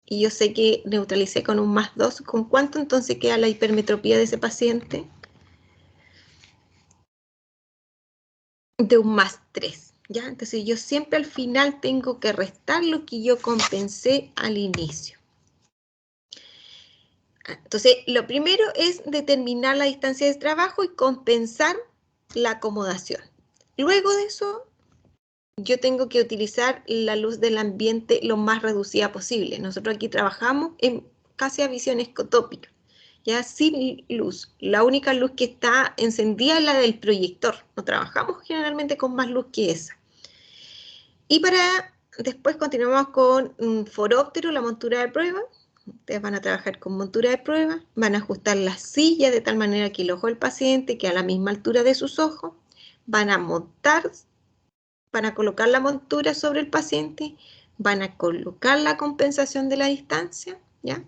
Speaker 1: y yo sé que neutralicé con un más 2, ¿con cuánto entonces queda la hipermetropía de ese paciente? De un más 3, ¿ya? Entonces yo siempre al final tengo que restar lo que yo compensé al inicio. Entonces, lo primero es determinar la distancia de trabajo y compensar la acomodación. Luego de eso, yo tengo que utilizar la luz del ambiente lo más reducida posible. Nosotros aquí trabajamos en casi a visión escotópica, ya sin luz. La única luz que está encendida es la del proyector. No trabajamos generalmente con más luz que esa. Y después continuamos con un foróptero, la montura de prueba. Ustedes van a trabajar con montura de prueba, van a ajustar la silla de tal manera que el ojo del paciente quede a la misma altura de sus ojos, van a colocar la montura sobre el paciente, van a colocar la compensación de la distancia, ¿ya?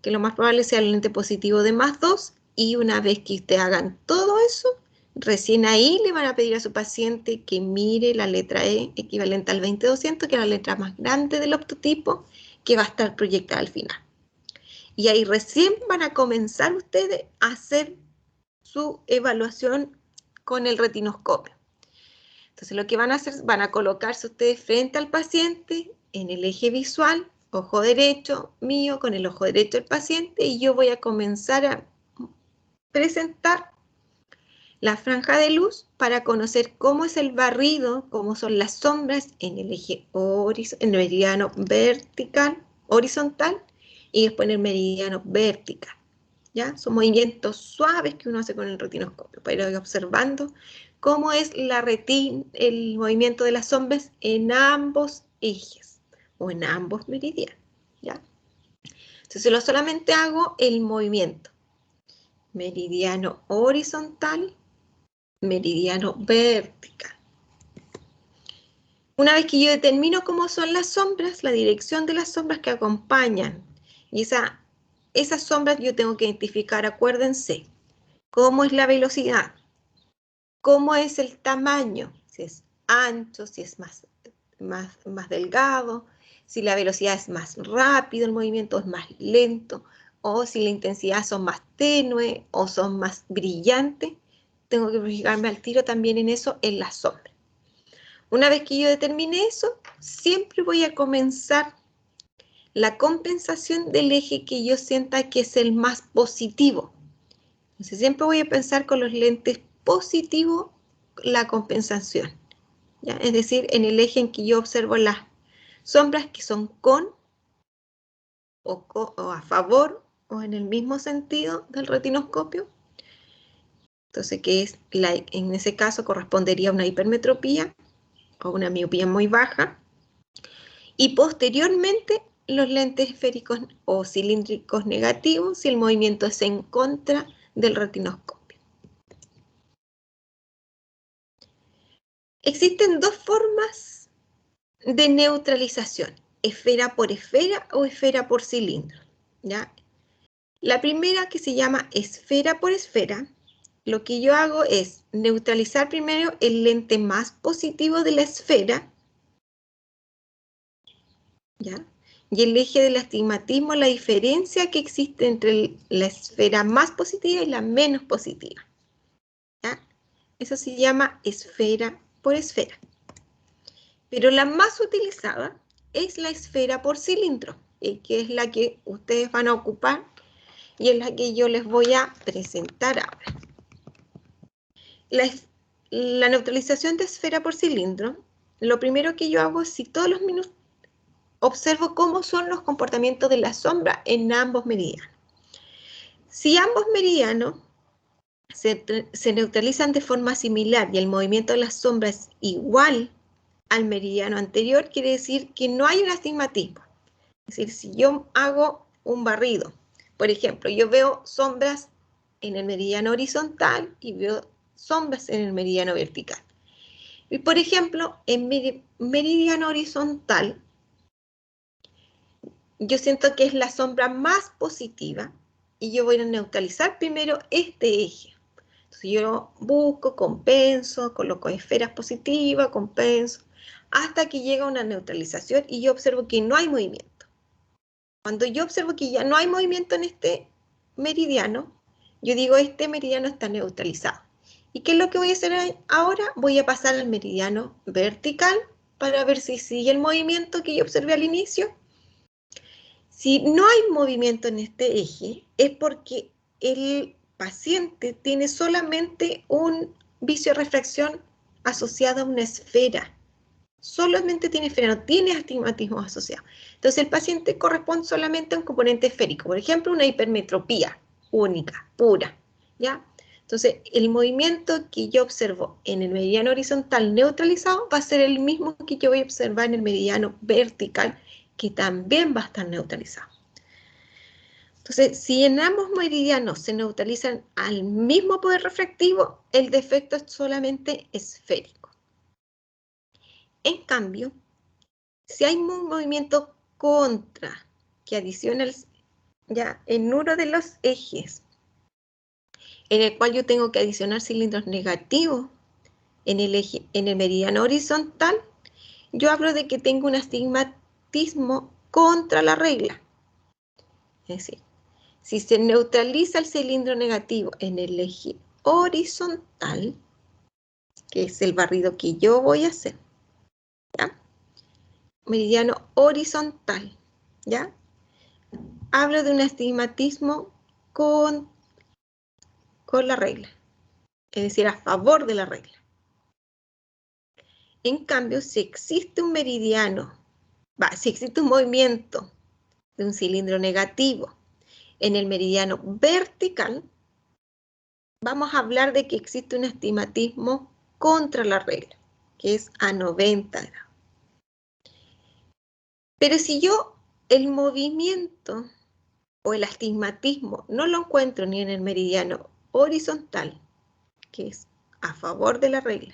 Speaker 1: Que lo más probable sea el lente positivo de más 2, y una vez que ustedes hagan todo eso, recién ahí le van a pedir a su paciente que mire la letra E equivalente al 20-200, que es la letra más grande del optotipo, que va a estar proyectada al final. Y ahí recién van a comenzar ustedes a hacer su evaluación con el retinoscopio. Entonces lo que van a hacer, van a colocarse ustedes frente al paciente en el eje visual, ojo derecho mío con el ojo derecho del paciente, y yo voy a comenzar a presentar la franja de luz para conocer cómo es el barrido, cómo son las sombras en el eje en el meridiano vertical, horizontal, y después en el meridiano vertical. ¿Ya? Son movimientos suaves que uno hace con el retinoscopio para ir observando cómo es el movimiento de las sombras en ambos ejes o en ambos meridianos, ¿ya? Entonces yo solamente hago el movimiento meridiano horizontal, meridiano vertical. Una vez que yo determino cómo son las sombras, la dirección de las sombras que acompañan, y esas sombras yo tengo que identificar, acuérdense, cómo es la velocidad, cómo es el tamaño, si es ancho, si es más delgado, si la velocidad es más rápido, el movimiento es más lento, o si la intensidad son más tenue o son más brillantes. Tengo que fijarme al tiro también en eso, en la sombra. Una vez que yo determine eso, siempre voy a comenzar la compensación del eje que yo sienta que es el más positivo. Entonces siempre voy a pensar con los lentes positivos la compensación, ¿ya? Es decir, en el eje en que yo observo las sombras que son con o a favor o en el mismo sentido del retinoscopio. Entonces, en ese caso correspondería a una hipermetropía o una miopía muy baja. Y posteriormente los lentes esféricos o cilíndricos negativos si el movimiento es en contra del retinoscopio. Existen dos formas de neutralización, esfera por esfera o esfera por cilindro, ¿ya? La primera, que se llama esfera por esfera, lo que yo hago es neutralizar primero el lente más positivo de la esfera, ¿ya? Y el eje del astigmatismo, la diferencia que existe entre la esfera más positiva y la menos positiva, ¿ya? Eso se llama esfera por esfera. Pero la más utilizada es la esfera por cilindro, que es la que ustedes van a ocupar y es la que yo les voy a presentar ahora. La neutralización de esfera por cilindro, lo primero que yo hago es, si todos los minutos observo cómo son los comportamientos de la sombra en ambos meridianos. Si ambos meridianos se neutralizan de forma similar y el movimiento de la sombra es igual al meridiano anterior, quiere decir que no hay un astigmatismo. Es decir, si yo hago un barrido, por ejemplo, yo veo sombras en el meridiano horizontal y veo sombras en el meridiano vertical. Y por ejemplo, en meridiano horizontal, yo siento que es la sombra más positiva y yo voy a neutralizar primero este eje. Entonces yo busco, compenso, coloco esferas positivas, compenso, hasta que llega una neutralización y yo observo que no hay movimiento. Cuando yo observo que ya no hay movimiento en este meridiano, yo digo, este meridiano está neutralizado. ¿Y qué es lo que voy a hacer ahora? Voy a pasar al meridiano vertical para ver si sigue el movimiento que yo observé al inicio. Si no hay movimiento en este eje, es porque el paciente tiene solamente un vicio de refracción asociado a una esfera. Solamente tiene esfera, no tiene astigmatismo asociado. Entonces el paciente corresponde solamente a un componente esférico, por ejemplo, una hipermetropía única, pura, ¿ya? Entonces el movimiento que yo observo en el meridiano horizontal neutralizado va a ser el mismo que yo voy a observar en el meridiano vertical, que también va a estar neutralizado. Entonces, si en ambos meridianos se neutralizan al mismo poder refractivo, el defecto es solamente esférico. En cambio, si hay un movimiento contra que adiciona ya en uno de los ejes, en el cual yo tengo que adicionar cilindros negativos en el meridiano horizontal, yo hablo de que tengo un astigmatismo contra la regla. Es decir, si se neutraliza el cilindro negativo en el eje horizontal, que es el barrido que yo voy a hacer, ¿ya? Meridiano horizontal, ¿ya? Hablo de un astigmatismo con la regla, es decir, a favor de la regla. En cambio, si existe un meridiano, si existe un movimiento de un cilindro negativo en el meridiano vertical, vamos a hablar de que existe un astigmatismo contra la regla, que es a 90 grados. Pero si yo el movimiento o el astigmatismo no lo encuentro ni en el meridiano horizontal, que es a favor de la regla,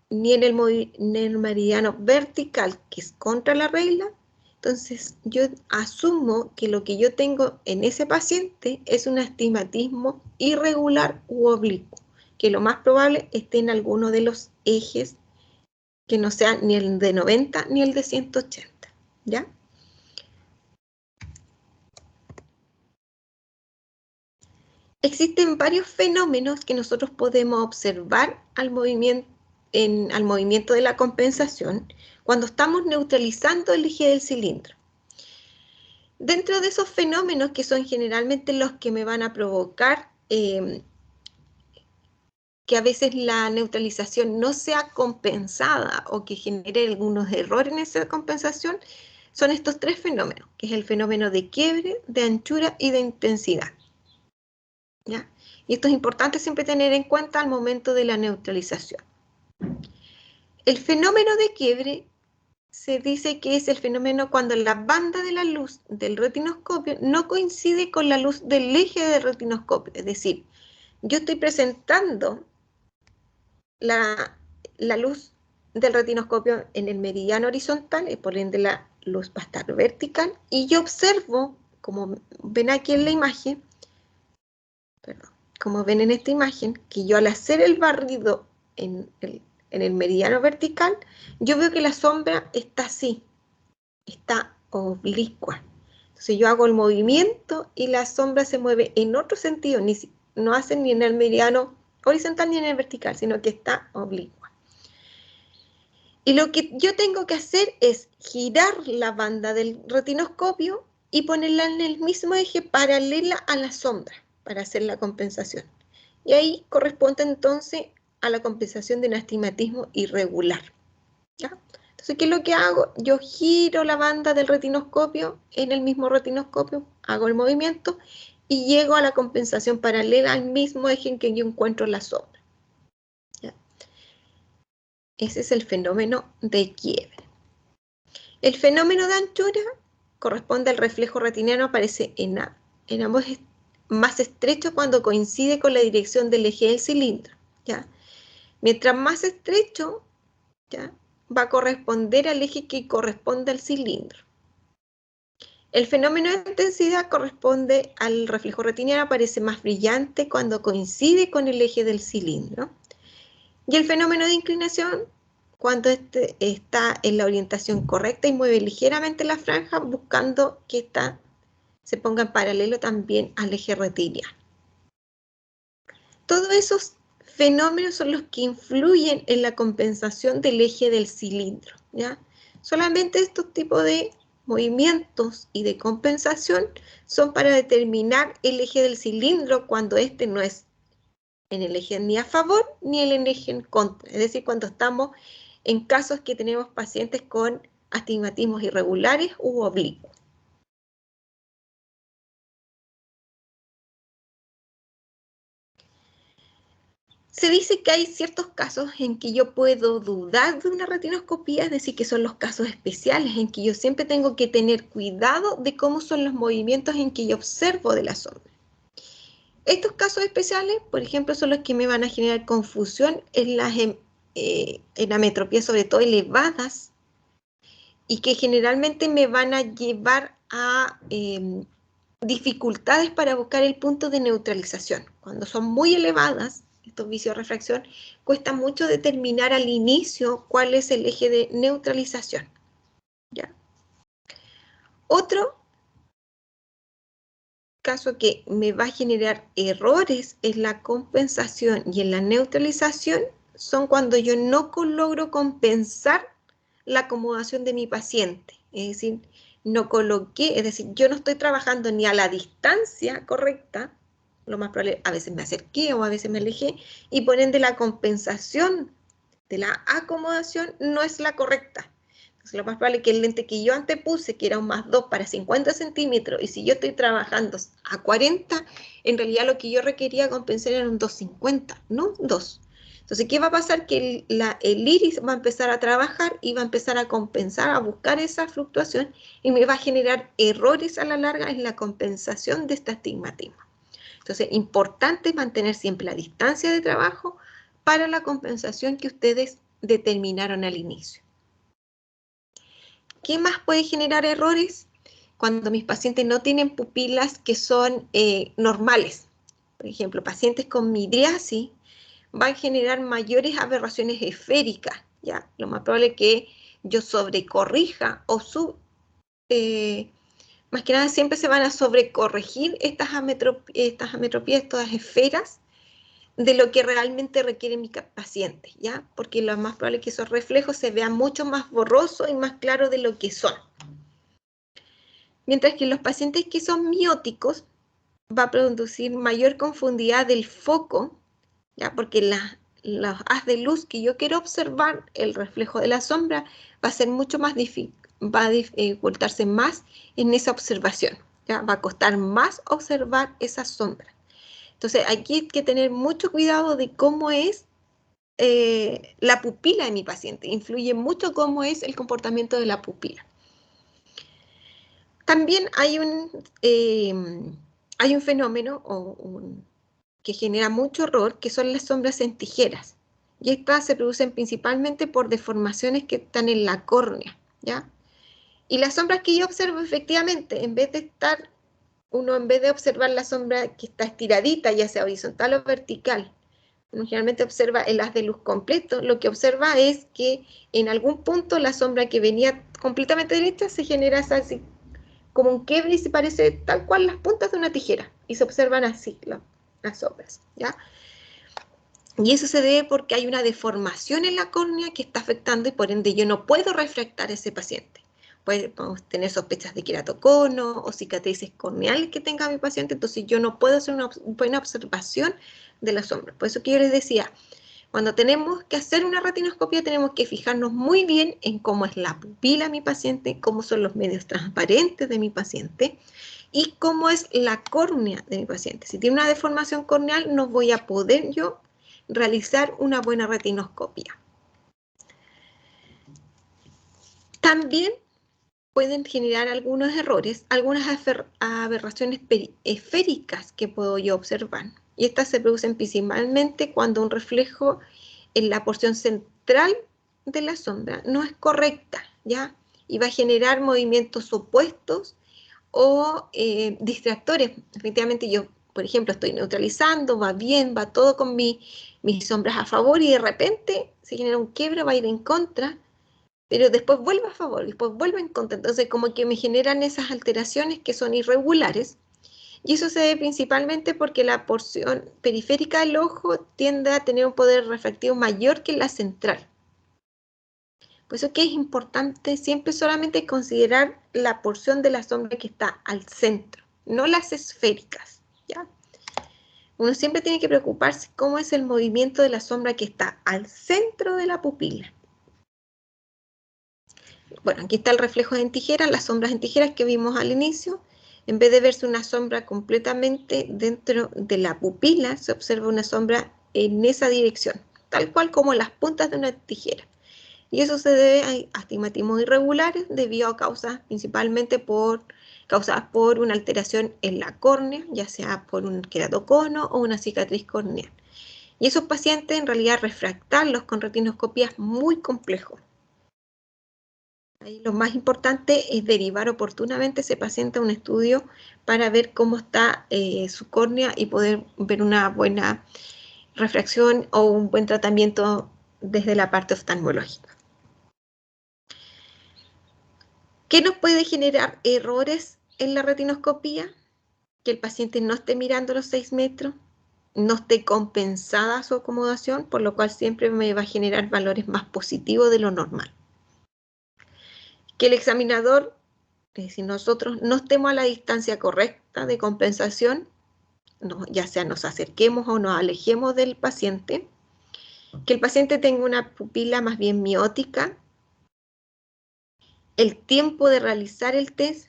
Speaker 1: ni en el meridiano vertical, que es contra la regla, entonces yo asumo que lo que yo tengo en ese paciente es un astigmatismo irregular u oblicuo, que lo más probable esté en alguno de los ejes que no sea ni el de 90 ni el de 180, ¿ya? Existen varios fenómenos que nosotros podemos observar al movimiento de la compensación cuando estamos neutralizando el eje del cilindro. Dentro de esos fenómenos, que son generalmente los que me van a provocar que a veces la neutralización no sea compensada o que genere algunos errores en esa compensación, son estos tres fenómenos, que es el fenómeno de quiebre, de anchura y de intensidad, ¿ya? Y esto es importante siempre tener en cuenta al momento de la neutralización. El fenómeno de quiebre se dice que es el fenómeno cuando la banda de la luz del retinoscopio no coincide con la luz del eje del retinoscopio. Es decir, yo estoy presentando la luz del retinoscopio en el meridiano horizontal, y por ende la luz va a estar vertical, y yo observo, como ven aquí en la imagen, como ven en esta imagen, que yo al hacer el barrido en el meridiano vertical, yo veo que la sombra está así, está oblicua. Entonces yo hago el movimiento y la sombra se mueve en otro sentido, no hace ni en el meridiano horizontal ni en el vertical, sino que está oblicua. Y lo que yo tengo que hacer es girar la banda del retinoscopio y ponerla en el mismo eje paralela a la sombra para hacer la compensación. Y ahí corresponde entonces a la compensación de un astigmatismo irregular. ¿Ya? Entonces, ¿qué es lo que hago? Yo giro la banda del retinoscopio en el mismo retinoscopio, hago el movimiento y llego a la compensación paralela al mismo eje en que yo encuentro la sombra. ¿Ya? Ese es el fenómeno de quiebre. El fenómeno de anchura corresponde al reflejo retiniano, aparece en ambos más estrecho cuando coincide con la dirección del eje del cilindro. ¿Ya? Mientras más estrecho, ¿ya?, va a corresponder al eje que corresponde al cilindro. El fenómeno de intensidad corresponde al reflejo retiniano, aparece más brillante cuando coincide con el eje del cilindro. Y el fenómeno de inclinación, cuando este está en la orientación correcta y mueve ligeramente la franja, buscando que se ponga en paralelo también al eje retiniano. Todos esos fenómenos son los que influyen en la compensación del eje del cilindro, ¿ya? Solamente estos tipos de movimientos y de compensación son para determinar el eje del cilindro cuando este no es en el eje ni a favor ni en el eje en contra. Es decir, cuando estamos en casos que tenemos pacientes con astigmatismos irregulares u oblicuos. Se dice que hay ciertos casos en que yo puedo dudar de una retinoscopía, es decir, que son los casos especiales en que yo siempre tengo que tener cuidado de cómo son los movimientos en que yo observo de la sombra. Estos casos especiales, por ejemplo, son los que me van a generar confusión en ametropías, sobre todo elevadas, y que generalmente me van a llevar a dificultades para buscar el punto de neutralización. Cuando son muy elevadas, estos vicios de refracción, cuesta mucho determinar al inicio cuál es el eje de neutralización. ¿Ya? Otro caso que me va a generar errores en la compensación y en la neutralización son cuando yo no logro compensar la acomodación de mi paciente. Es decir, no coloqué, es decir, yo no estoy trabajando ni a la distancia correcta, lo más probable, a veces me acerqué o a veces me alejé, y por ende la compensación de la acomodación no es la correcta. Entonces, lo más probable es que el lente que yo antes puse, que era un +2 para 50 centímetros, y si yo estoy trabajando a 40, en realidad lo que yo requería compensar era un 2,50, no 2. Entonces, ¿qué va a pasar? Que el iris va a empezar a trabajar y va a empezar a compensar, a buscar esa fluctuación, y me va a generar errores a la larga en la compensación de este astigmatismo. Entonces, importante mantener siempre la distancia de trabajo para la compensación que ustedes determinaron al inicio. ¿Qué más puede generar errores? Cuando mis pacientes no tienen pupilas que son normales. Por ejemplo, pacientes con midriasis van a generar mayores aberraciones esféricas, ¿ya? Lo más probable es que yo sobrecorrija o más que nada siempre se van a sobrecorregir estas ametropías, estas esferas, de lo que realmente requiere mi paciente, ¿ya? Porque lo más probable es que esos reflejos se vean mucho más borrosos y más claros de lo que son. Mientras que los pacientes que son mióticos va a producir mayor confundidad del foco, ¿ya? Porque los haz de luz que yo quiero observar, el reflejo de la sombra, va a ser mucho más difícil, va a dificultarse más en esa observación, ¿ya? Va a costar más observar esa sombra. Entonces, aquí hay que tener mucho cuidado de cómo es la pupila de mi paciente. Influye mucho cómo es el comportamiento de la pupila. También hay un fenómeno que genera mucho error, que son las sombras en tijeras. Y estas se producen principalmente por deformaciones que están en la córnea, ¿ya? Y las sombras que yo observo, efectivamente, en vez de estar uno en vez de observar la sombra que está estiradita, ya sea horizontal o vertical, uno generalmente observa el haz de luz completo, lo que observa es que en algún punto la sombra que venía completamente derecha se genera así, como un quiebre y se parece tal cual las puntas de una tijera, y se observan así las sombras, ¿ya? Y eso se debe porque hay una deformación en la córnea que está afectando y por ende yo no puedo refractar a ese paciente. Podemos tener sospechas de queratocono o cicatrices corneales que tenga mi paciente, entonces yo no puedo hacer una buena observación de la sombra. Por eso que yo les decía, cuando tenemos que hacer una retinoscopia tenemos que fijarnos muy bien en cómo es la pupila de mi paciente, cómo son los medios transparentes de mi paciente y cómo es la córnea de mi paciente. Si tiene una deformación corneal no voy a poder yo realizar una buena retinoscopia. También pueden generar algunos errores, algunas aberraciones esféricas que puedo yo observar. Y estas se producen principalmente cuando un reflejo en la porción central de la sombra no es correcta, ¿ya? Y va a generar movimientos opuestos o distractores. Efectivamente yo, por ejemplo, estoy neutralizando, va bien, va todo con mis sombras a favor y de repente se genera un quiebre, va a ir en contra, pero después vuelve a favor, después vuelve en contra. Entonces como que me generan esas alteraciones que son irregulares y eso se debe principalmente porque la porción periférica del ojo tiende a tener un poder refractivo mayor que la central. Por eso que es importante siempre solamente considerar la porción de la sombra que está al centro, no las esféricas, ¿ya? Uno siempre tiene que preocuparse cómo es el movimiento de la sombra que está al centro de la pupila. Bueno, aquí está el reflejo en tijeras, las sombras en tijeras que vimos al inicio. En vez de verse una sombra completamente dentro de la pupila, se observa una sombra en esa dirección, tal cual como las puntas de una tijera. Y eso se debe a astigmatismos irregulares debido a causas principalmente causadas por una alteración en la córnea, ya sea por un queratocono o una cicatriz corneal. Y esos pacientes en realidad refractarlos con retinoscopía es muy complejo. Ahí lo más importante es derivar oportunamente a ese paciente a un estudio para ver cómo está su córnea y poder ver una buena refracción o un buen tratamiento desde la parte oftalmológica. ¿Qué nos puede generar errores en la retinoscopía? Que el paciente no esté mirando los 6 metros, no esté compensada su acomodación, por lo cual siempre me va a generar valores más positivos de lo normal. Que el examinador, es decir, nosotros no estemos a la distancia correcta de compensación, ya sea nos acerquemos o nos alejemos del paciente. Que el paciente tenga una pupila más bien miótica. El tiempo de realizar el test,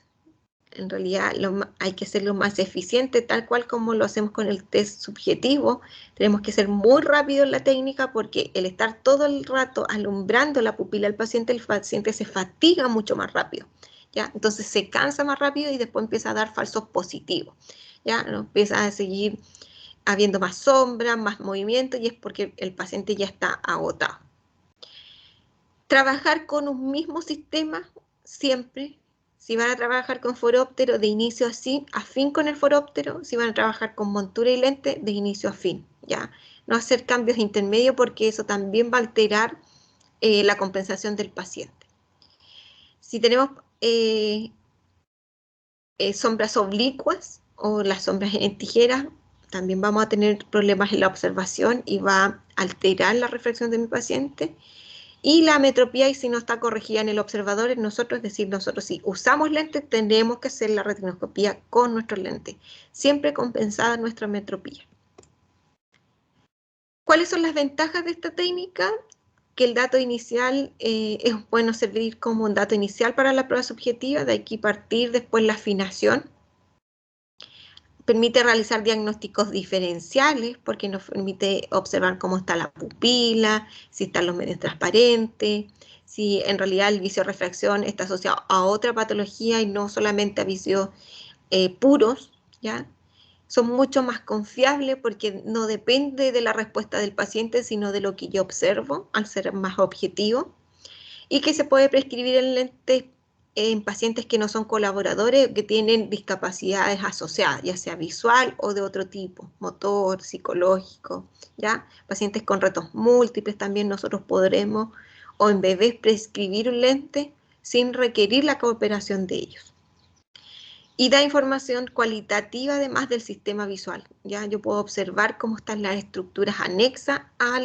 Speaker 1: en realidad hay que hacerlo más eficiente, tal cual como lo hacemos con el test subjetivo. Tenemos que ser muy rápido en la técnica porque el estar todo el rato alumbrando la pupila del paciente, el paciente se fatiga mucho más rápido, ¿ya? Entonces se cansa más rápido y después empieza a dar falsos positivos, ¿ya? ¿No? Empieza a seguir habiendo más sombra, más movimiento y es porque el paciente ya está agotado. Trabajar con un mismo sistema siempre. Si van a trabajar con foróptero, de inicio a fin con el foróptero. Si van a trabajar con montura y lente, de inicio a fin, ¿ya? No hacer cambios intermedios porque eso también va a alterar la compensación del paciente. Si tenemos sombras oblicuas o las sombras en tijeras, también vamos a tener problemas en la observación y va a alterar la refracción de mi paciente. Y la metropía, y si no está corregida en el observador, nosotros, es decir, nosotros si usamos lentes, tenemos que hacer la retinoscopía con nuestros lentes, siempre compensada nuestra metropía. ¿Cuáles son las ventajas de esta técnica? Que el dato inicial es bueno servir como un dato inicial para la prueba subjetiva, de aquí partir después la afinación. Permite realizar diagnósticos diferenciales porque nos permite observar cómo está la pupila, si están los medios transparentes, si en realidad el vicio de refracción está asociado a otra patología y no solamente a vicios puros, ¿ya? Son mucho más confiables porque no depende de la respuesta del paciente, sino de lo que yo observo, al ser más objetivo, y que se puede prescribir en lentes en pacientes que no son colaboradores, que tienen discapacidades asociadas, ya sea visual o de otro tipo, motor, psicológico, ¿ya? Pacientes con retos múltiples también nosotros podremos, o en bebés, prescribir un lente sin requerir la cooperación de ellos. Y da información cualitativa además del sistema visual, ¿ya? Yo puedo observar cómo están las estructuras anexas a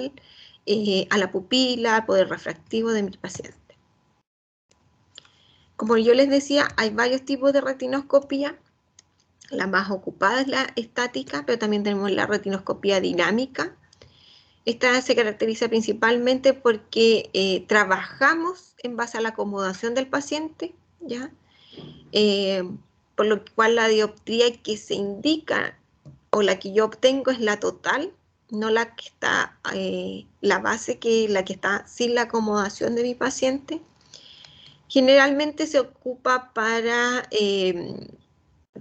Speaker 1: la pupila, al poder refractivo de mi paciente. Como yo les decía, hay varios tipos de retinoscopía. La más ocupada es la estática, pero también tenemos la retinoscopía dinámica. Esta se caracteriza principalmente porque trabajamos en base a la acomodación del paciente, ¿ya? Por lo cual la dioptría que se indica o la que yo obtengo es la total, no la que está, la base, la que está sin la acomodación de mi paciente. Generalmente se ocupa para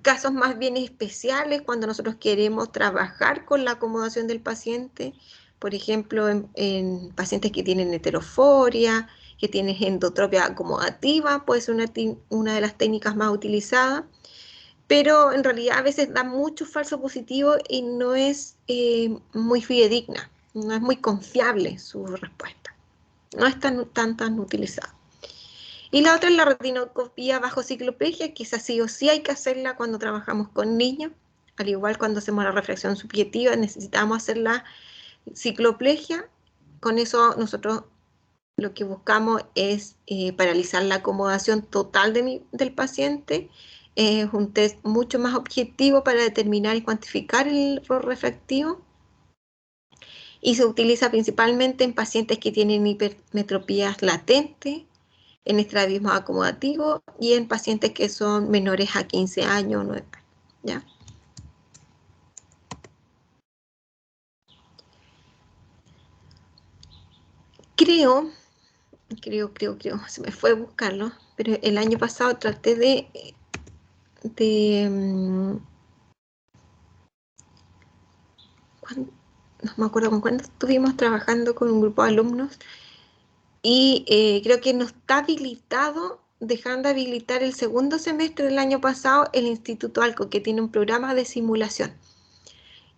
Speaker 1: casos más bien especiales, cuando nosotros queremos trabajar con la acomodación del paciente, por ejemplo, en pacientes que tienen heteroforia, que tienen endotropia acomodativa, puede ser una de las técnicas más utilizadas, pero en realidad a veces da mucho falso positivo y no es muy fidedigna, no es muy confiable su respuesta, no es tan utilizada. Y la otra es la retinoscopía bajo cicloplegia, que esa sí o sí hay que hacerla cuando trabajamos con niños. Al igual cuando hacemos la refracción subjetiva, necesitamos hacer la cicloplegia. Con eso nosotros lo que buscamos es paralizar la acomodación total del paciente. Es un test mucho más objetivo para determinar y cuantificar el error refractivo. Y se utiliza principalmente en pacientes que tienen hipermetropías latentes, en estrabismo acomodativo y en pacientes que son menores a 15 años o 9 años, ¿ya? Creo, se me fue a buscarlo, pero el año pasado traté no me acuerdo con cuándo estuvimos trabajando con un grupo de alumnos y creo que no está habilitado, dejaron de habilitar el segundo semestre del año pasado el Instituto Alco, que tiene un programa de simulación.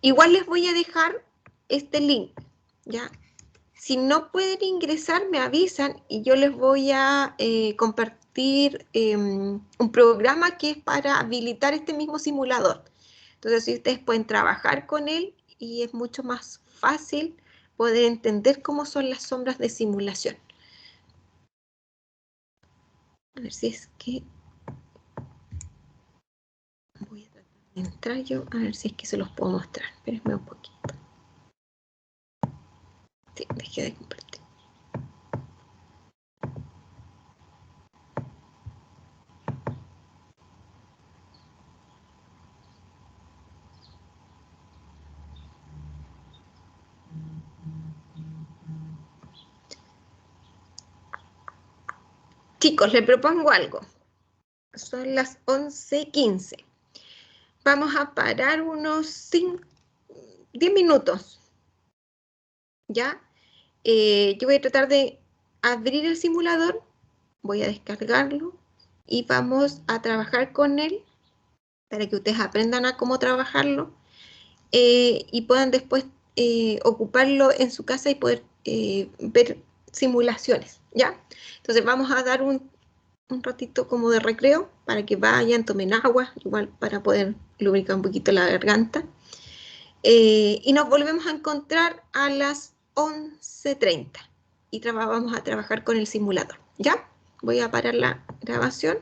Speaker 1: Igual les voy a dejar este link, ¿ya? Si no pueden ingresar, me avisan y yo les voy a compartir un programa que es para habilitar este mismo simulador. Entonces, si ustedes pueden trabajar con él y es mucho más fácil poder entender cómo son las sombras de simulación. A ver si es que voy a tratar de entrar yo, a ver si es que se los puedo mostrar. Espérenme un poquito. Sí, dejé de compartir. Chicos, les propongo algo. Son las 11:15. Vamos a parar unos 10 minutos, ¿ya? Yo voy a tratar de abrir el simulador, voy a descargarlo y vamos a trabajar con él para que ustedes aprendan a cómo trabajarlo y puedan después ocuparlo en su casa y poder ver simulaciones, ¿ya? Entonces vamos a dar un ratito como de recreo para que vayan, tomen agua, igual para poder lubricar un poquito la garganta. Y nos volvemos a encontrar a las 11:30 y vamos a trabajar con el simulador, ¿ya? Voy a parar la grabación.